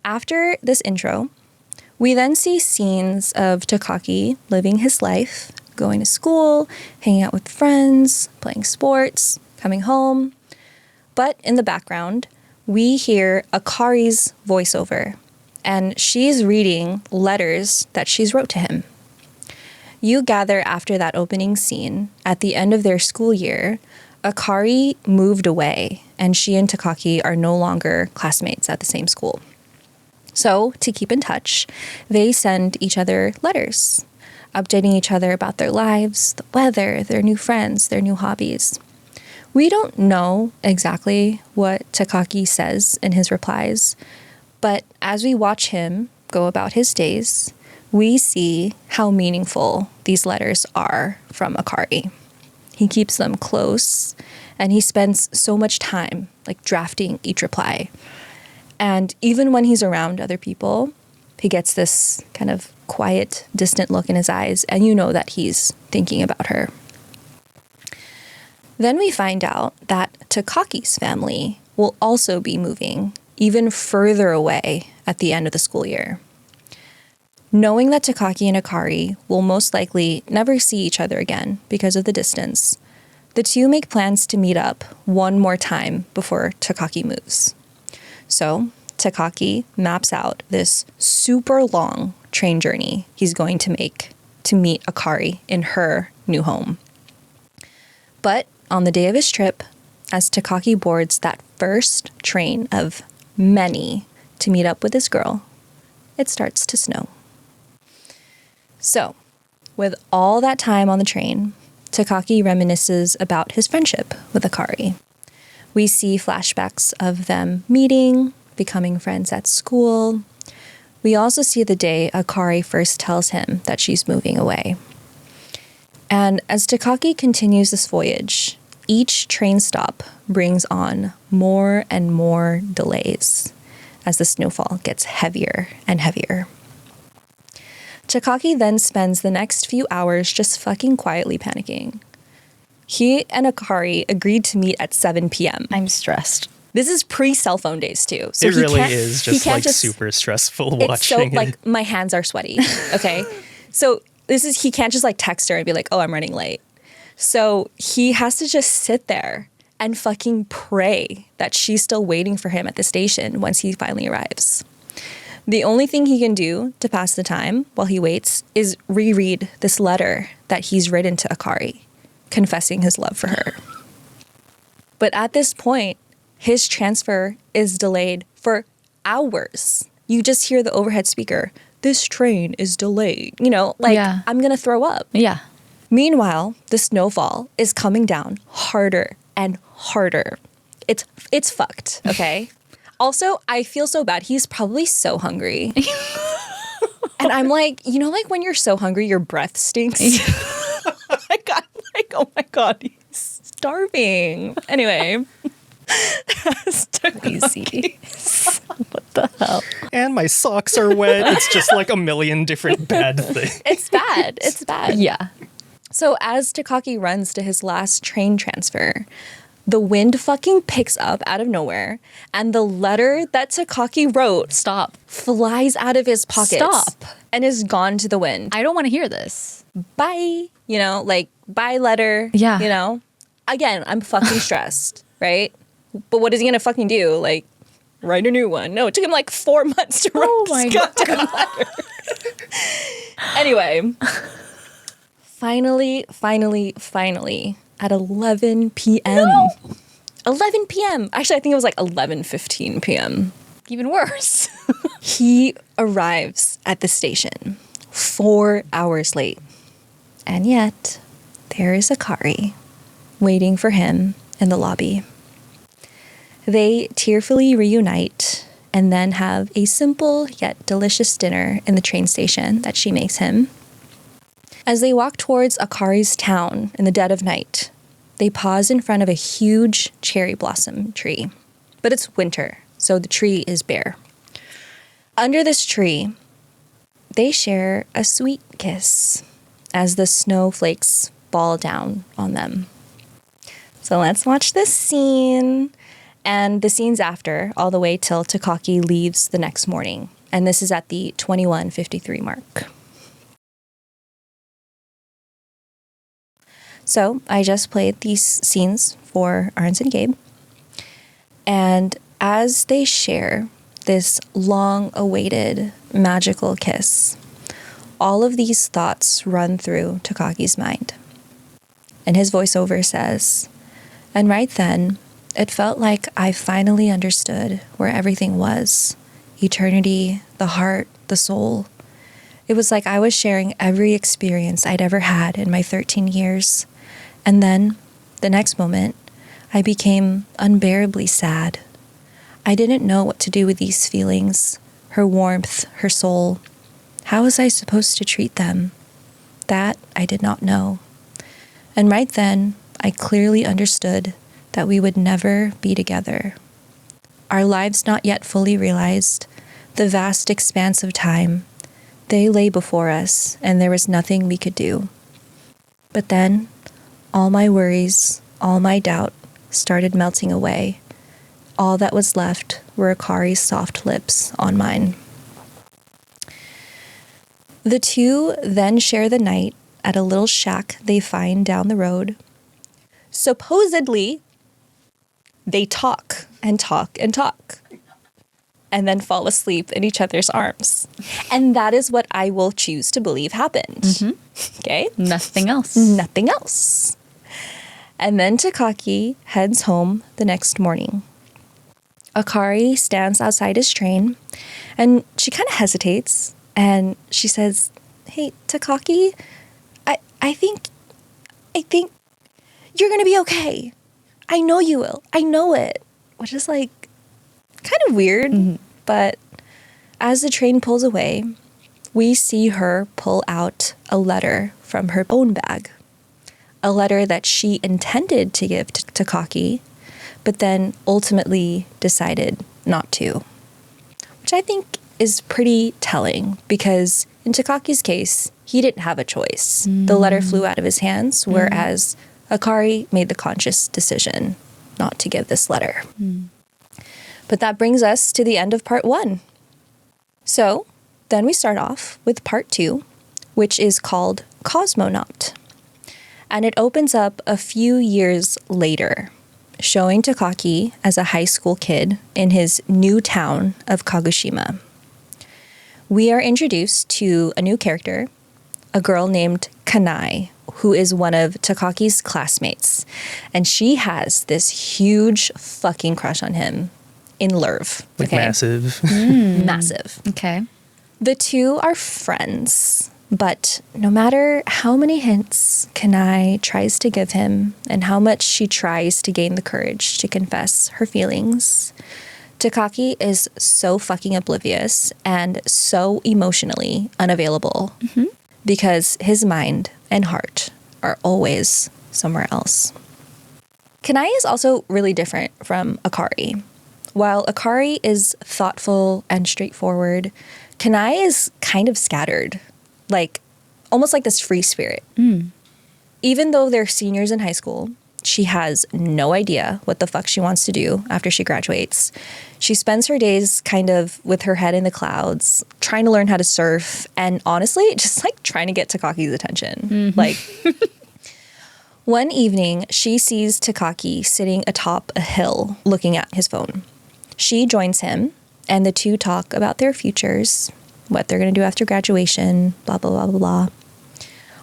after this intro, we then see scenes of Takaki living his life, going to school, hanging out with friends, playing sports, coming home. But in the background, we hear Akari's voiceover, and she's reading letters that she's wrote to him. You gather after that opening scene, at the end of their school year, Akari moved away, and she and Takaki are no longer classmates at the same school. So, to keep in touch, they send each other letters, updating each other about their lives, the weather, their new friends, their new hobbies. We don't know exactly what Takaki says in his replies, but as we watch him go about his days, we see how meaningful these letters are from Akari. He keeps them close, and he spends so much time like drafting each reply. And even when he's around other people, he gets this kind of quiet, distant look in his eyes, and you know that he's thinking about her. Then we find out that Takaki's family will also be moving even further away at the end of the school year. Knowing that Takaki and Akari will most likely never see each other again because of the distance, the two make plans to meet up one more time before Takaki moves. So, Takaki maps out this super long train journey he's going to make to meet Akari in her new home. But on the day of his trip, as Takaki boards that first train of many to meet up with this girl, it starts to snow. So, with all that time on the train, Takaki reminisces about his friendship with Akari. We see flashbacks of them meeting, becoming friends at school. We also see the day Akari first tells him that she's moving away. And as Takaki continues this voyage, each train stop brings on more and more delays as the snowfall gets heavier and heavier. Takaki then spends the next few hours just fucking quietly panicking. He and Akari agreed to meet at 7 p.m. I'm stressed. This is pre-cell phone days too. So it really is just like super stressful watching it. Like my hands are sweaty. Okay. So he can't just like text her and be like, oh, I'm running late. So he has to just sit there and fucking pray that she's still waiting for him at the station once he finally arrives. The only thing he can do to pass the time while he waits is reread this letter that he's written to Akari, confessing his love for her. But at this point, his transfer is delayed for hours. You just hear the overhead speaker, this train is delayed. You know, like, yeah. I'm going to throw up. Yeah. Meanwhile, the snowfall is coming down harder and harder. It's fucked, okay? Also, I feel so bad. He's probably so hungry. And I'm like, you know, like when you're so hungry, your breath stinks? I got like, oh my God, he's starving. Anyway. Crazy. What the hell? And my socks are wet. It's just like a million different bad things. It's bad. It's bad. Yeah. So as Takaki runs to his last train transfer, the wind fucking picks up out of nowhere, and the letter that Takaki wrote flies out of his pockets and is gone to the wind. I don't want to hear this. Bye. You know, like, bye letter. Yeah. You know? Again, I'm fucking stressed, right? But what is he going to fucking do? Like, write a new one? No, it took him like 4 months to write this goddamn letter. Anyway, finally, at 11 p.m. No! 11 p.m. Actually, I think it was like 11:15 p.m. Even worse. He arrives at the station 4 hours late. And yet, there is Akari waiting for him in the lobby. They tearfully reunite and then have a simple yet delicious dinner in the train station that she makes him. As they walk towards Akari's town in the dead of night, they pause in front of a huge cherry blossom tree. But it's winter, so the tree is bare. Under this tree, they share a sweet kiss as the snowflakes fall down on them. So let's watch this scene. And the scenes after, all the way till Takaki leaves the next morning. And this is at the 21:53 mark. So I just played these scenes for Arns and Gabe. And as they share this long-awaited magical kiss, all of these thoughts run through Takaki's mind. And his voiceover says, and right then, it felt like I finally understood where everything was, eternity, the heart, the soul. It was like I was sharing every experience I'd ever had in my 13 years. And then, the next moment, I became unbearably sad. I didn't know what to do with these feelings, her warmth, her soul. How was I supposed to treat them? That I did not know. And right then, I clearly understood that we would never be together. Our lives not yet fully realized, the vast expanse of time, they lay before us, and there was nothing we could do. But then, all my worries, all my doubt started melting away. All that was left were Akari's soft lips on mine. The two then share the night at a little shack they find down the road. Supposedly, they talk and talk and talk, and then fall asleep in each other's arms. And that is what I will choose to believe happened. Okay? Nothing else. Nothing else. And then Takaki heads home the next morning. Akari stands outside his train, and she kind of hesitates, and she says, "Hey, Takaki, I think you're going to be okay. I know you will. I know it." Which is like kind of weird, but as the train pulls away, we see her pull out a letter from her own bag. A letter that she intended to give to Takaki, but then ultimately decided not to. Which I think is pretty telling, because in Takaki's case, he didn't have a choice. The letter flew out of his hands, whereas Akari made the conscious decision not to give this letter. But that brings us to the end of part 1. So then we start off with part 2, which is called Cosmonaut. And it opens up a few years later, showing Takaki as a high school kid in his new town of Kagoshima. We are introduced to a new character, a girl named Kanai, who is one of Takaki's classmates. And she has this huge fucking crush on him in love. Like massive. Massive. Okay. The two are friends, but no matter how many hints Kanai tries to give him and how much she tries to gain the courage to confess her feelings, Takaki is so fucking oblivious and so emotionally unavailable because his mind and heart are always somewhere else. Kanai is also really different from Akari. While Akari is thoughtful and straightforward, Kanai is kind of scattered, like almost like this free spirit. Even though they're seniors in high school, she has no idea what the fuck she wants to do after she graduates. She spends her days kind of with her head in the clouds, trying to learn how to surf, and honestly, just like trying to get Takaki's attention. Like, one evening, she sees Takaki sitting atop a hill looking at his phone. She joins him, and the two talk about their futures, what they're going to do after graduation, blah, blah, blah, blah, blah.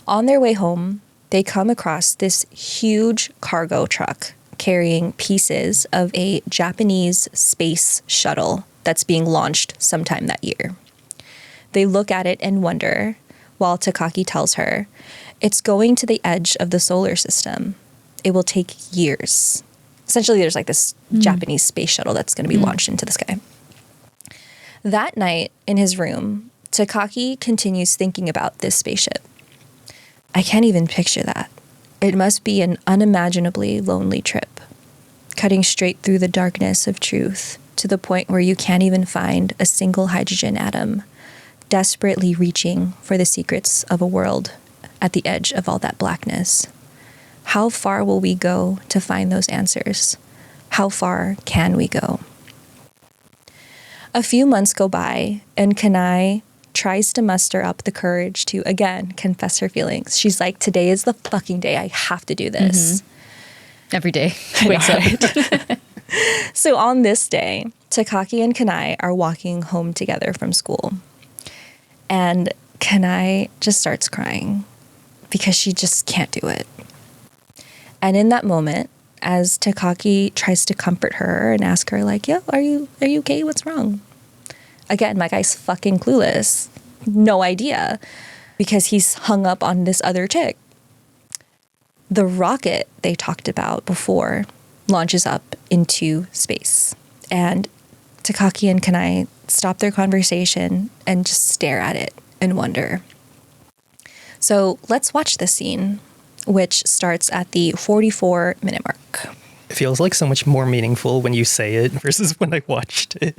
On their way home, they come across this huge cargo truck carrying pieces of a Japanese space shuttle that's being launched sometime that year. They look at it and wonder, while Takaki tells her, it's going to the edge of the solar system. It will take years. Essentially, there's like this Japanese space shuttle that's going to be launched into the sky. That night, in his room, Takaki continues thinking about this spaceship. I can't even picture that. It must be an unimaginably lonely trip, cutting straight through the darkness of truth to the point where you can't even find a single hydrogen atom, desperately reaching for the secrets of a world at the edge of all that blackness. How far will we go to find those answers? How far can we go? A few months go by, and Kanai tries to muster up the courage to, again, confess her feelings. She's like, today is the fucking day. I have to do this. Every day she wakes up. So on this day, Takaki and Kanai are walking home together from school. And Kanai just starts crying because she just can't do it. And in that moment, as Takaki tries to comfort her and ask her, like, yo, are you okay? What's wrong? Again, my guy's fucking clueless. No idea. Because he's hung up on this other chick. The rocket they talked about before launches up into space. And Takaki and Kanai stop their conversation and just stare at it and wonder. So let's watch this scene, which starts at the 44-minute mark. It feels like so much more meaningful when you say it versus when I watched it.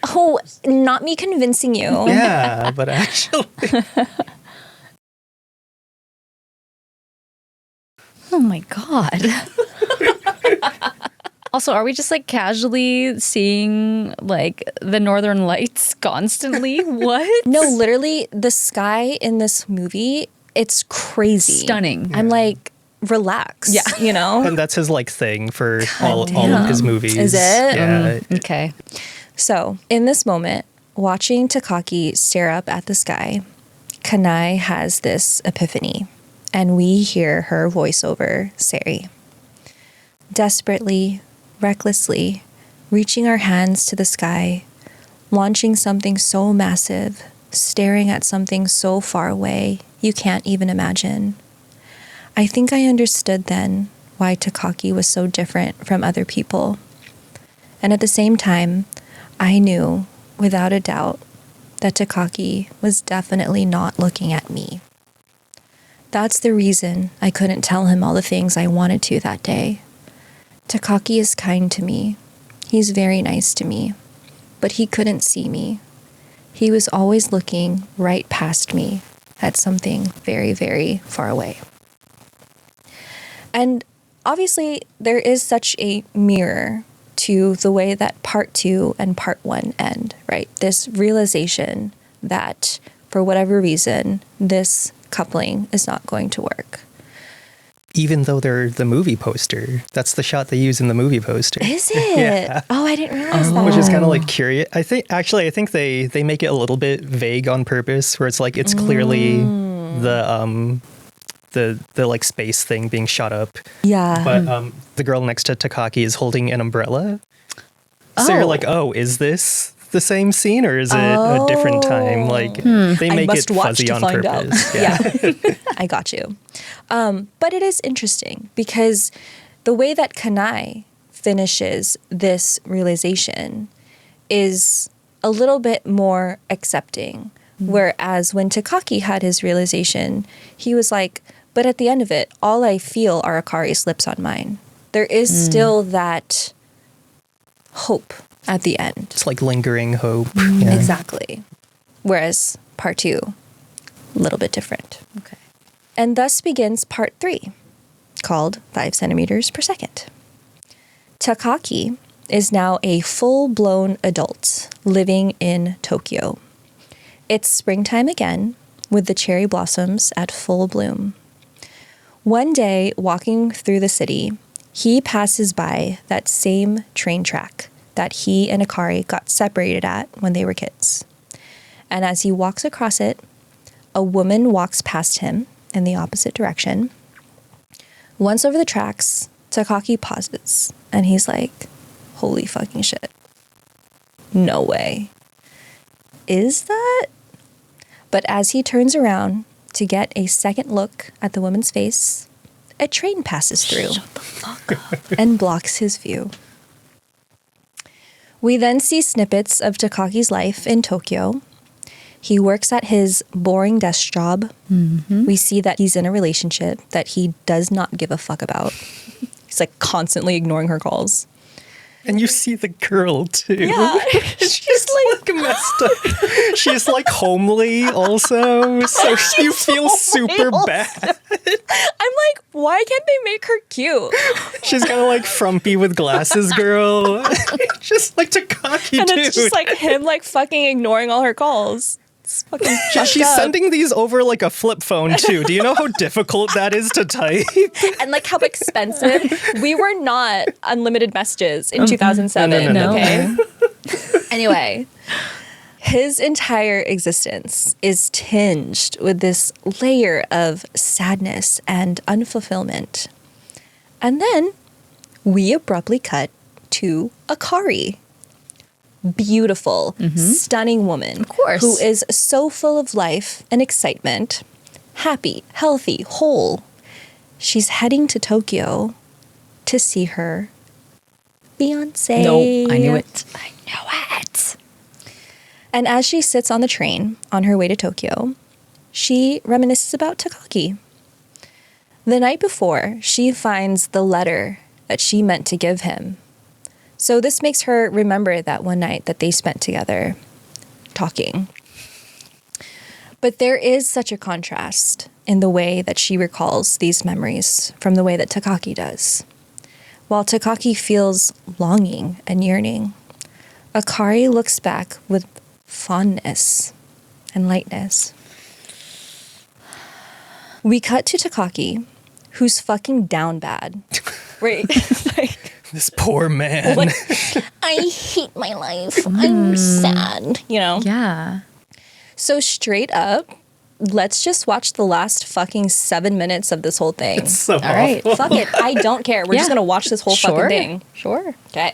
Oh, not me convincing you. Yeah, but actually... Oh my God. Also, are we just like casually seeing like the Northern Lights constantly? What? No, literally, the sky in this movie, it's crazy. Stunning. I'm like, relax. Yeah. You know? And that's his like thing for all of his movies. Is it? Yeah. Okay. So, in this moment, watching Takaki stare up at the sky, Kanai has this epiphany, and we hear her voiceover say, desperately, recklessly, reaching our hands to the sky, launching something so massive, staring at something so far away you can't even imagine. I think I understood then why Takaki was so different from other people. And at the same time, I knew, without a doubt, that Takaki was definitely not looking at me. That's the reason I couldn't tell him all the things I wanted to that day. Takaki is kind to me. He's very nice to me. But he couldn't see me. He was always looking right past me at something very, very far away. And obviously, there is such a mirror to the way that part 2 and part 1 end, right? This realization that for whatever reason, this coupling is not going to work. Even though they're the movie poster. That's the shot they use in the movie poster. Is it? Yeah. Oh, I didn't realize that. Which is kind of like curious. I think they make it a little bit vague on purpose, where it's like it's clearly the like space thing being shot up. Yeah. But the girl next to Takaki is holding an umbrella. So you're like, oh, is this the same scene or is it a different time? Like they make it fuzzy on purpose. Yeah. I got you. But it is interesting because the way that Kanai finishes this realization is a little bit more accepting. Whereas when Takaki had his realization, he was like, but at the end of it, all I feel are Akari slips on mine. There is still that hope at the end. It's like lingering hope. Yeah. Exactly. Whereas part 2, a little bit different. Okay. And thus begins part 3, called 5 centimeters per second. Takaki is now a full-blown adult living in Tokyo. It's springtime again, with the cherry blossoms at full bloom. One day, walking through the city, he passes by that same train track that he and Akari got separated at when they were kids. And as he walks across it, a woman walks past him in the opposite direction. Once over the tracks, Takaki pauses, and he's like, holy fucking shit. No way. Is that? But as he turns around to get a second look at the woman's face, a train passes through. Shut the fuck up. And blocks his view. We then see snippets of Takaki's life in Tokyo. He works at his boring desk job. Mm-hmm. We see that he's in a relationship that he does not give a fuck about. He's like constantly ignoring her calls. And you see the girl too. Yeah. She's like messed up. She's like homely also. So you feel super bad. I'm like, why can't they make her cute? She's kind of like frumpy with glasses girl. Just like Takaki, And dude. it's just like him like fucking ignoring all her calls. It's fucking She's sending these over like a flip phone too. Do you know how difficult that is to type? And like how expensive. We were not unlimited messages in 2007. No. Okay. Anyway, his entire existence is tinged with this layer of sadness and unfulfillment. And then we abruptly cut to Akari. beautiful, stunning woman. Of course. Who is so full of life and excitement, happy, healthy, whole. She's heading to Tokyo to see her fiancé. No, I knew it. I knew it. And as she sits on the train on her way to Tokyo, she reminisces about Takaki. The night before, she finds the letter that she meant to give him. So this makes her remember that one night that they spent together talking. But there is such a contrast in the way that she recalls these memories from the way that Takaki does. While Takaki feels longing and yearning, Akari looks back with fondness and lightness. We cut to Takaki, who's fucking down bad. Right? Like, This poor man. like, I hate my life. I'm sad, you know? Yeah. So straight up, let's just watch the last fucking 7 minutes of this whole thing. So All right. Fuck it. I don't care. We're just Yeah. going to watch this whole fucking thing. Sure. Okay.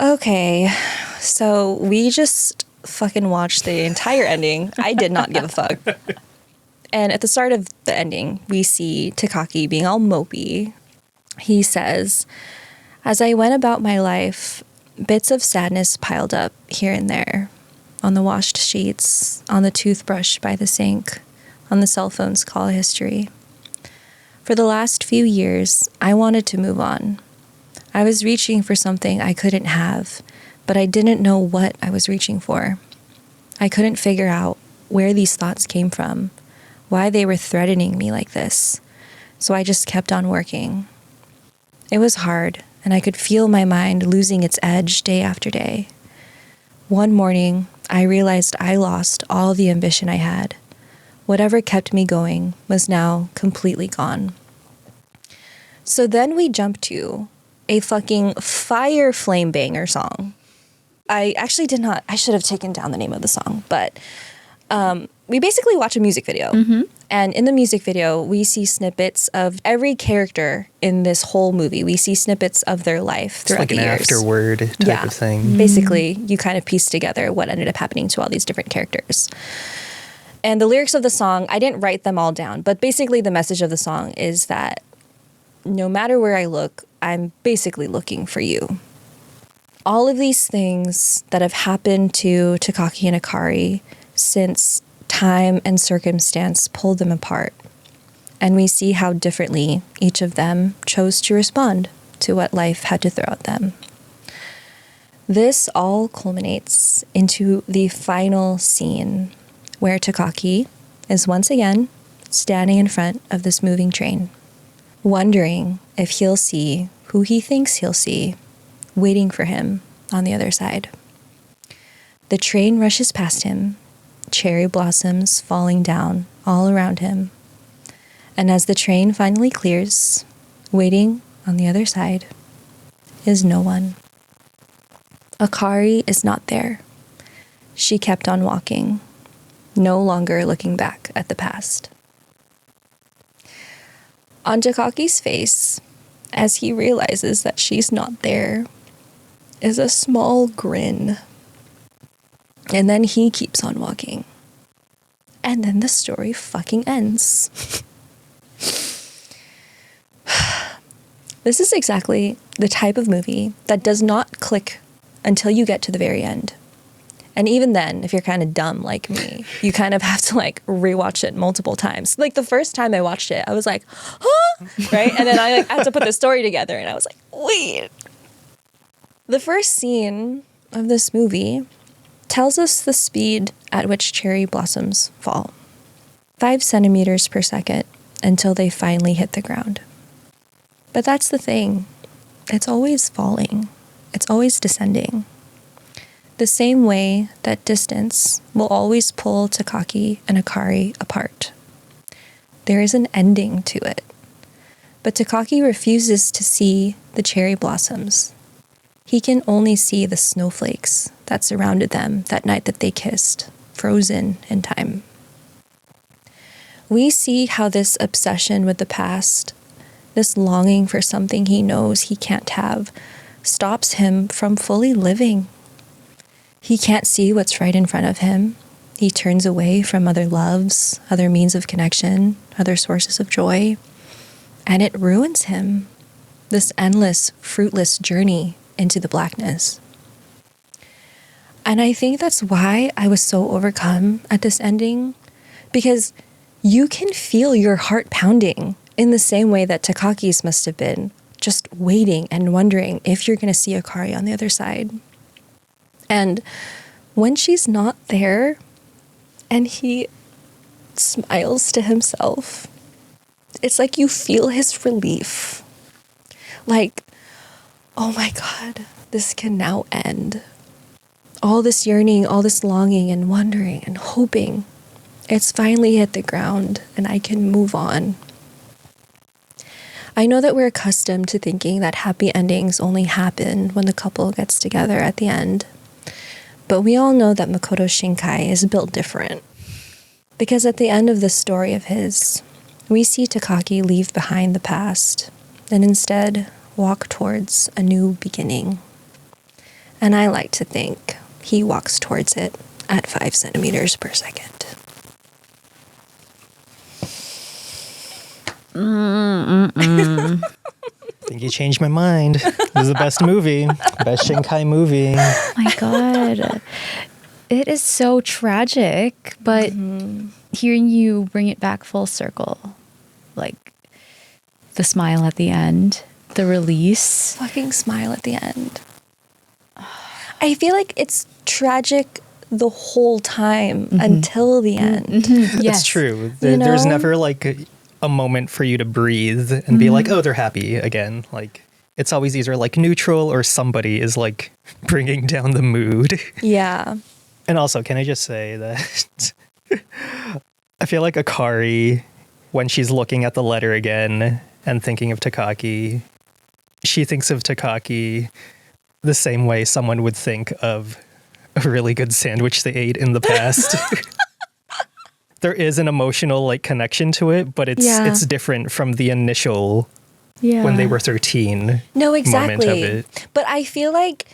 Okay, so we just fucking watched the entire ending. I did not give a fuck. And at the start of the ending, we see Takaki being all mopey. He says, "As I went about my life, bits of sadness piled up here and there, on the washed sheets, on the toothbrush by the sink, on the cell phone's call history. For the last few years, I wanted to move on. I was reaching for something I couldn't have, but I didn't know what I was reaching for. I couldn't figure out where these thoughts came from, why they were threatening me like this. So I just kept on working. It was hard, and I could feel my mind losing its edge day after day. One morning, I realized I lost all the ambition I had. Whatever kept me going was now completely gone." So then we jump to a fucking fire flame banger song. I actually did not, I should have taken down the name of the song, but we basically watch a music video. And in the music video, we see snippets of every character in this whole movie. We see snippets of their life It's throughout like the an years. afterword type of thing. Basically, you kind of piece together what ended up happening to all these different characters. And the lyrics of the song, I didn't write them all down, but basically the message of the song is that no matter where I look, I'm basically looking for you. All of these things that have happened to Takaki and Akari since time and circumstance pulled them apart. And we see how differently each of them chose to respond to what life had to throw at them. This all culminates into the final scene where Takaki is once again standing in front of this moving train, wondering if he'll see who he thinks he'll see waiting for him on the other side. The train rushes past him, cherry blossoms falling down all around him. And as the train finally clears, waiting on the other side is no one. Akari is not there. She kept on walking, no longer looking back at the past. On Takaki's face, as he realizes that she's not there, is a small grin. And then he keeps on walking. And then the story fucking ends. This is exactly the type of movie that does not click until you get to the very end. And even then, if you're kind of dumb like me, you kind of have to like rewatch it multiple times. Like the first time I watched it, I was like, huh? Right? And then I had to put the story together and I was like, wait. The first scene of this movie tells us the speed at which cherry blossoms fall. 5 centimeters per second until they finally hit the ground. But that's the thing. It's always falling. It's always descending. The same way that distance will always pull Takaki and Akari apart. There is an ending to it. But Takaki refuses to see the cherry blossoms. He can only see the snowflakes that surrounded them that night that they kissed, frozen in time. we see how this obsession with the past, this longing for something he knows he can't have, stops him from fully living. He can't see what's right in front of him. He turns away from other loves, other means of connection, other sources of joy, and it ruins him. This endless, fruitless journey into the blackness. And I think that's why I was so overcome at this ending, because you can feel your heart pounding in the same way that Takaki's must have been, just waiting and wondering if you're going to see Akari on the other side. And when she's not there and he smiles to himself, it's like you feel his relief. Like, oh my God, this can now end. All this yearning, all this longing and wondering and hoping, it's finally hit the ground and I can move on. I know that we're accustomed to thinking that happy endings only happen when the couple gets together at the end. But we all know that Makoto Shinkai is built different. Because at the end of this story of his, we see Takaki leave behind the past and instead walk towards a new beginning. And I like to think he walks towards it at 5 centimeters per second. I think you changed my mind. This is the best movie. Best Shinkai movie. Oh my God. It is so tragic, but hearing you bring it back full circle, like the smile at the end, the release. Fucking smile at the end. I feel like it's tragic the whole time until the end. Yes. It's true. You know? There's never like a moment for you to breathe and be like, oh, they're happy again. Like, it's always either like neutral or somebody is like bringing down the mood. Yeah. And also, can I just say that I feel like Akari, when she's looking at the letter again and thinking of Takaki, she thinks of Takaki the same way someone would think of a really good sandwich they ate in the past. There is an emotional like connection to it, but it's different from the initial when they were 13 No, moment exactly. of it. But I feel like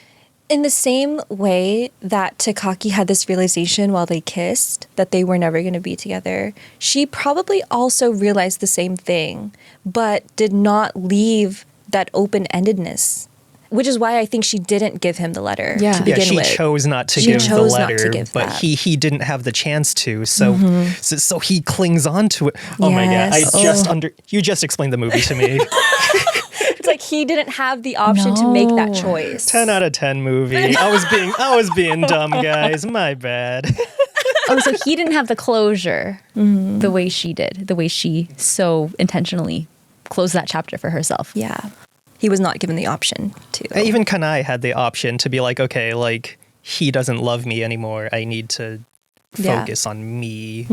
in the same way that Takaki had this realization while they kissed that they were never going to be together, she probably also realized the same thing, but did not leave that open-endedness, which is why I think she didn't give him the letter to begin she with. chose not to She give the chose not letter, to give but that. he didn't have the chance to, so he clings on to it. Oh my God! Yes. You just explained the movie to me. It's like he didn't have the option to make that choice. 10 out of 10 movie. I was being dumb, guys. My bad. Oh, so he didn't have the closure the way she did, the way she so intentionally closed that chapter for herself. Yeah. He was not given the option to. Even Kanai had the option to be like, okay, like he doesn't love me anymore. I need to focus on me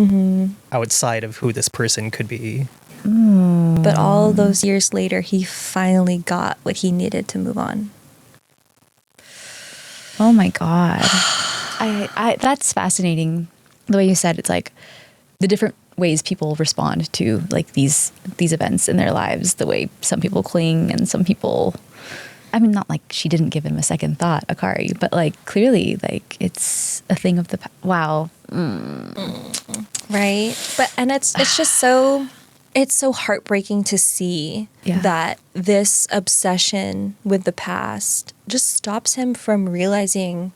outside of who this person could be. But all those years later, he finally got what he needed to move on. Oh my God. I that's fascinating. The way you said it's like the different ways people respond to like these events in their lives, the way some people cling and some people, I mean, not like she didn't give him a second thought, Akari, but like clearly like it's a thing of the wow. Right? But and it's just so it's so heartbreaking to see that this obsession with the past just stops him from realizing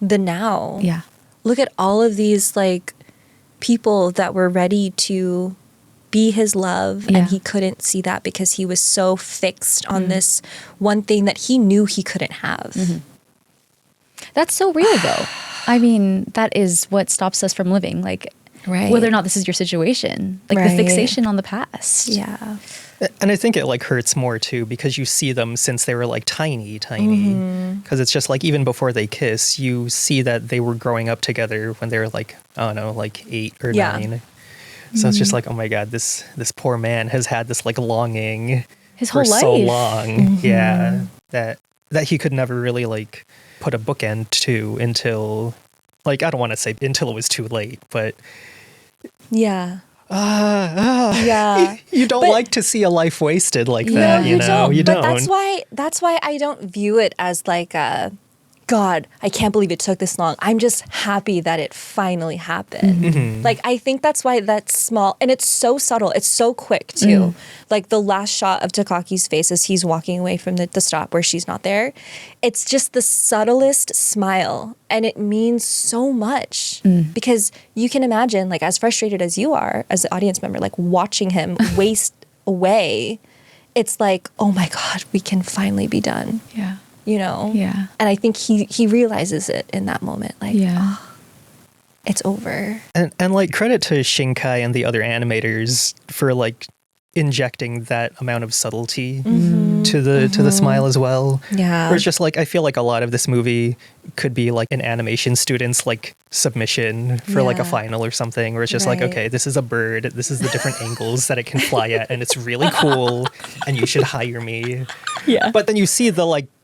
the now. Yeah. Look at all of these like people that were ready to be his love and he couldn't see that because he was so fixed on this one thing that he knew he couldn't have. That's so real though. I mean, that is what stops us from living. Like whether or not this is your situation, like the fixation on the past. Yeah. And I think it like hurts more too because you see them since they were like tiny. Because it's just like even before they kiss, you see that they were growing up together when they were like, I don't know, like 8 or 9. So it's just like, oh my God, this poor man has had this like longing his whole for life. so long. Yeah. That he could never really like put a bookend to until like, I don't want to say until it was too late, but yeah. Yeah. You don't But- like to see a life wasted like that, No, you know? don't. You But don't. that's why I don't view it as like a God, I can't believe it took this long. I'm just happy that it finally happened. Mm-hmm. Like, I think that's why that's small. And it's so subtle. It's so quick, too. Like, the last shot of Takaki's face as he's walking away from the stop where she's not there. It's just the subtlest smile. And it means so much. Because you can imagine, like, as frustrated as you are as an audience member, like, watching him waste away, it's like, oh my God, we can finally be done. Yeah. You know? Yeah. And I think he realizes it in that moment. Like, Yeah. "Oh, it's over. And like credit to Shinkai and the other animators for like injecting that amount of subtlety to the smile as well. Yeah. Where it's just like I feel like a lot of this movie could be like an animation student's like submission for like a Yeah. final or something where it's just like, Right. okay, this is a bird, this is the different angles that it can fly at, and it's really cool and you should hire me. Yeah. But then you see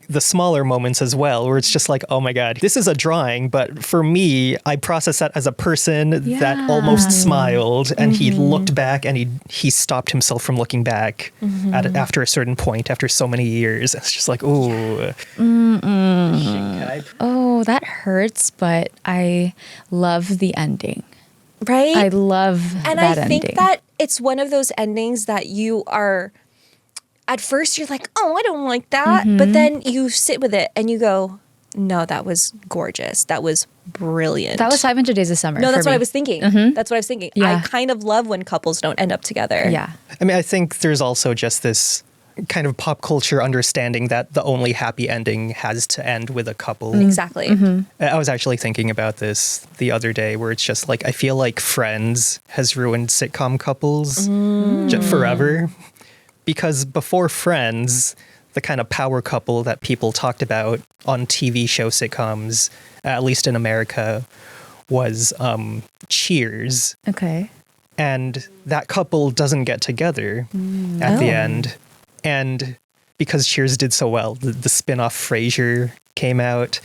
the smaller moments as well, where it's just like, oh my God, this is a drawing, but for me, I process that as a person that almost smiled, and he looked back and he stopped himself from looking back after a certain point, after so many years. It's just like, ooh. Shinkai. Oh, that hurts, but I love the ending. Right? I love and that I think ending. that it's one of those endings that you are, at first you're like, oh, I don't like that. But then you sit with it and you go, no, that was gorgeous. That was brilliant. That was 500 Days of Summer. No, that's for what I me. was thinking. That's what I was thinking. Yeah. I kind of love when couples don't end up together. Yeah. I mean, I think there's also just this kind of pop culture understanding that the only happy ending has to end with a couple. Exactly. I was actually thinking about this the other day where it's just like, I feel like Friends has ruined sitcom couples forever. Because before Friends, the kind of power couple that people talked about on TV show sitcoms, at least in America, was Cheers. Okay. And that couple doesn't get together at the end. And because Cheers did so well, the spin-off Frasier came out,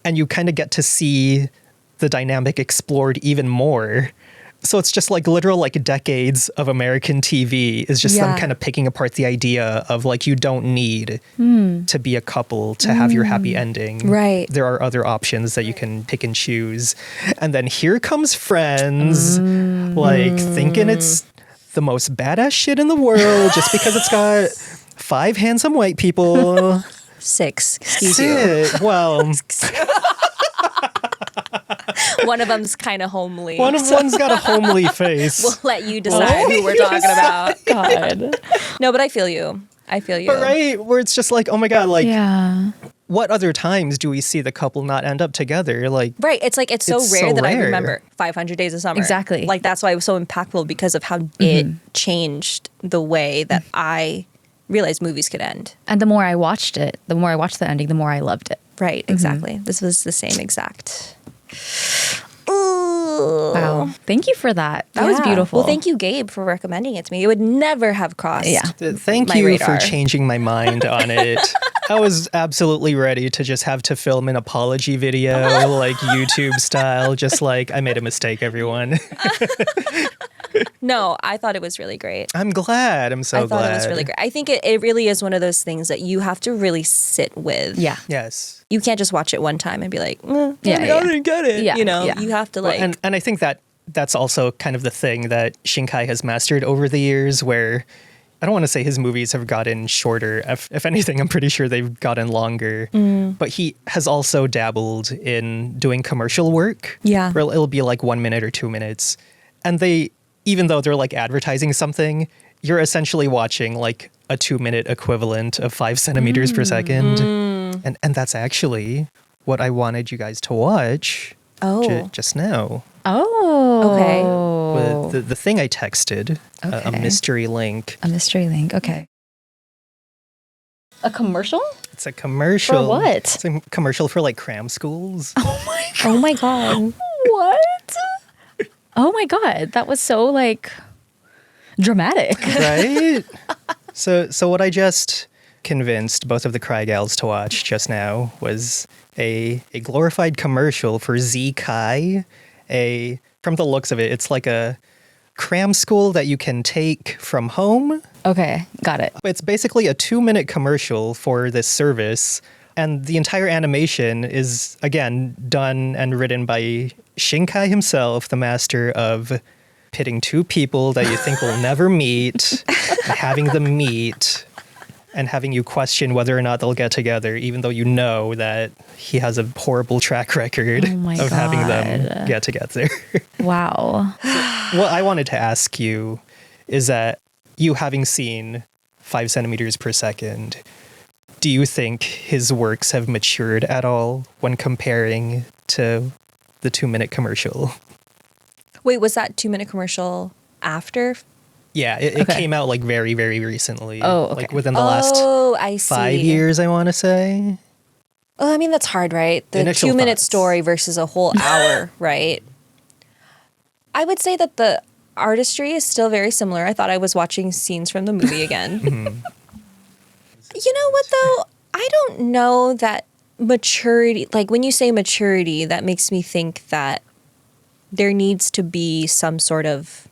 and you kind of get to see the dynamic explored even more. So it's just like literal like decades of American TV is just them Yeah. kind of picking apart the idea of like, you don't need to be a couple to have your happy ending. Right. There are other options that you can pick and choose. And then here comes Friends, like thinking it's the most badass shit in the world just because it's got 5 handsome white people. 6. Excuse you. Shit. Well, One of them's kind of homely. one's got a homely face. We'll let you decide who we're talking about. God. No, but I feel you. I feel you. But right, where it's just like, oh my God, like, Yeah. what other times do we see the couple not end up together? Like, Right. It's like, it's so It's rare so that I rare. remember 500 Days of Summer. Exactly. Like, that's why it was so impactful, because of how it changed the way that I realized movies could end. And the more I watched it, the more I watched the ending, the more I loved it. Right. Exactly. This was the same exact. Ooh. Wow. Thank you for that. That was Yeah. beautiful. Well, thank you, Gabe, for recommending it to me. It would never have crossed. Yeah. thank My you radar. for changing my mind on it. I was absolutely ready to just have to film an apology video, like YouTube style, just like, I made a mistake, everyone. No, I thought it was really great. I'm glad. I'm so I thought glad. it was really great. I think it really is one of those things that you have to really sit with. Yeah. Yes. You can't just watch it one time and be like, Yeah, I yeah. didn't get it. Yeah, You know, yeah. you have to like. And I think that's also kind of the thing that Shinkai has mastered over the years, where I don't want to say his movies have gotten shorter. If anything, I'm pretty sure they've gotten longer. But he has also dabbled in doing commercial work. Yeah. Where it'll be like 1 minute or 2 minutes. And even though they're like advertising something, you're essentially watching like a 2-minute equivalent of 5 centimeters per second. And that's actually what I wanted you guys to watch just now. Oh. Okay. With the thing I texted, a Okay. mystery link. A mystery link. Okay. A commercial? It's a commercial. For what? It's a commercial for like cram schools. Oh my God. What? Oh my God. That was so like dramatic. Right? So what I just convinced both of the Cry Gals to watch just now was a glorified commercial for Z Kai. From the looks of it, it's like a cram school that you can take from home. Okay, got it. It's basically a 2-minute commercial for this service. And the entire animation is, again, done and written by Shinkai himself, the master of pitting two people that you think will never meet, and having them meet, and having you question whether or not they'll get together, even though you know that he has a horrible track record of having them get together. Wow. What I wanted to ask you is that you having seen 5 centimeters per second, do you think his works have matured at all when comparing to the 2-minute commercial? Wait, was that 2-minute commercial after? Yeah, it came out like very, very recently. Oh, okay. Like within the last I see. 5 years, I want to say. Well, I mean, that's hard, right? The Initial 2-minute thoughts. story versus a whole hour, right? I would say that the artistry is still very similar. I thought I was watching scenes from the movie again. You know what, though? I don't know that maturity, like when you say maturity, that makes me think that there needs to be some sort of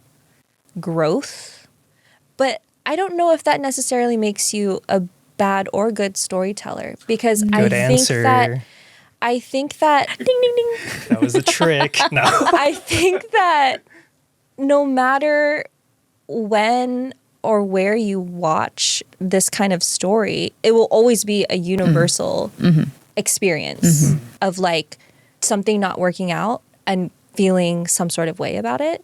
growth. But I don't know if that necessarily makes you a bad or good storyteller, because Good answer. I think that ding ding ding. That was a trick. No. I think that no matter when or where you watch this kind of story, it will always be a universal experience of like something not working out and feeling some sort of way about it.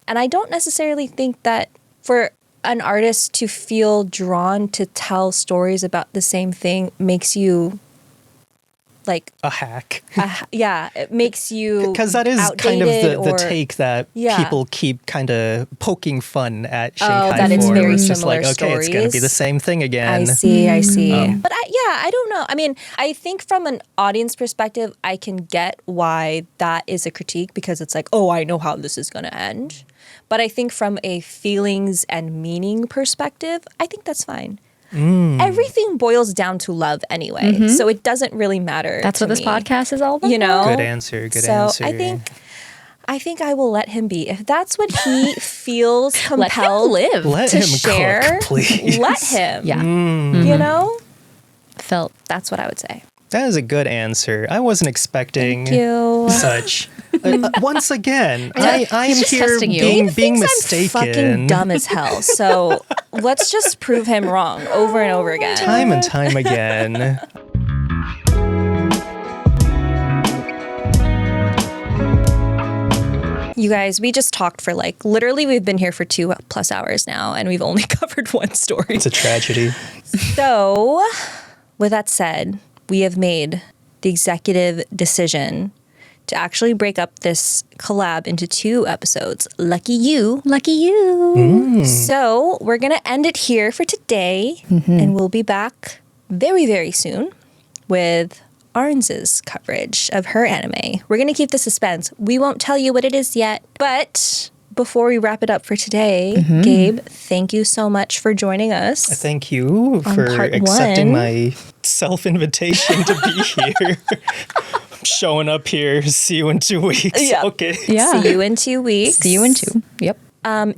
And I don't necessarily think that for an artist to feel drawn to tell stories about the same thing makes you like A hack. it makes you Because that is kind of outdated the or- take that Yeah. people keep kind of poking fun at Shinkai that it's for. very It's just similar like, okay, it's going to be stories. the same thing again. I see. But I don't know. I mean, I think from an audience perspective, I can get why that is a critique, because it's like, oh, I know how this is going to end. But I think from a feelings and meaning perspective, I think that's fine. Everything boils down to love anyway. So it doesn't really matter. That's to what this me, podcast is all about. You know? Good answer. Good so answer. I think I will let him be. If that's what he feels compelled live. Let to him share, cook, please. let him. Yeah. You know? Felt That's what I would say. That is a good answer. I wasn't expecting Thank you. such. Once again, I am He's just here testing you. being Thinks mistaken. I'm fucking dumb as hell. So let's just prove him wrong over and over again. Time and time again. You guys, we just talked for like, literally we've been here for 2+ hours now and we've only covered one story. It's a tragedy. So with that said, we have made the executive decision to actually break up this collab into 2 episodes. Lucky you. lucky you. So we're going to end it here for today, and we'll be back very, very soon with Arns' coverage of her anime. We're going to keep the suspense. We won't tell you what it is yet, but before we wrap it up for today, Gabe, thank you so much for joining us. Thank you On for part accepting 1. my self-invitation to be here. I'm showing up here. See you in 2 weeks. Yeah. Okay. Yeah. See you in 2 weeks. See you in 2. Yep.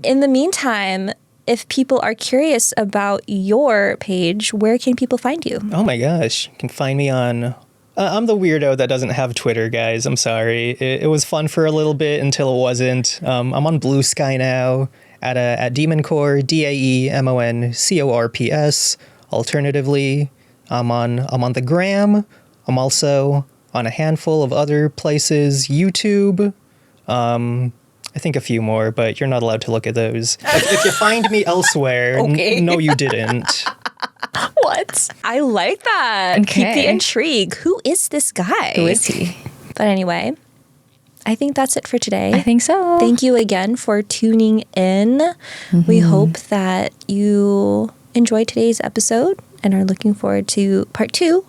In the meantime, if people are curious about your page, where can people find you? Oh my gosh. You can find me on... I'm the weirdo that doesn't have Twitter, guys. I'm sorry. It was fun for a little bit until it wasn't. I'm on Blue Sky now at Daemoncorps, DAEMONCORPS. Alternatively, I'm on the gram. I'm also on a handful of other places. YouTube. I think a few more, but you're not allowed to look at those. If you find me elsewhere, Okay. no, you didn't. What? I like that. Keep the Okay. intrigue. Who is this guy? Who is he? But anyway, I think that's it for today. I think so. Thank you again for tuning in. We hope that you enjoyed today's episode and are looking forward to part 2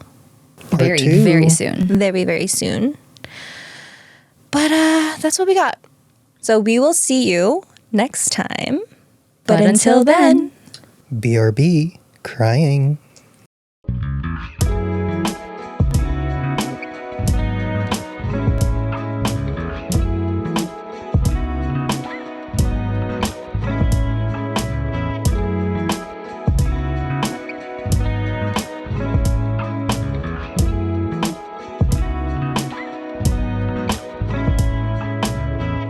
Very, 2. very soon. very, very soon. But that's what we got. So we will see you next time. But until then. BRB, crying.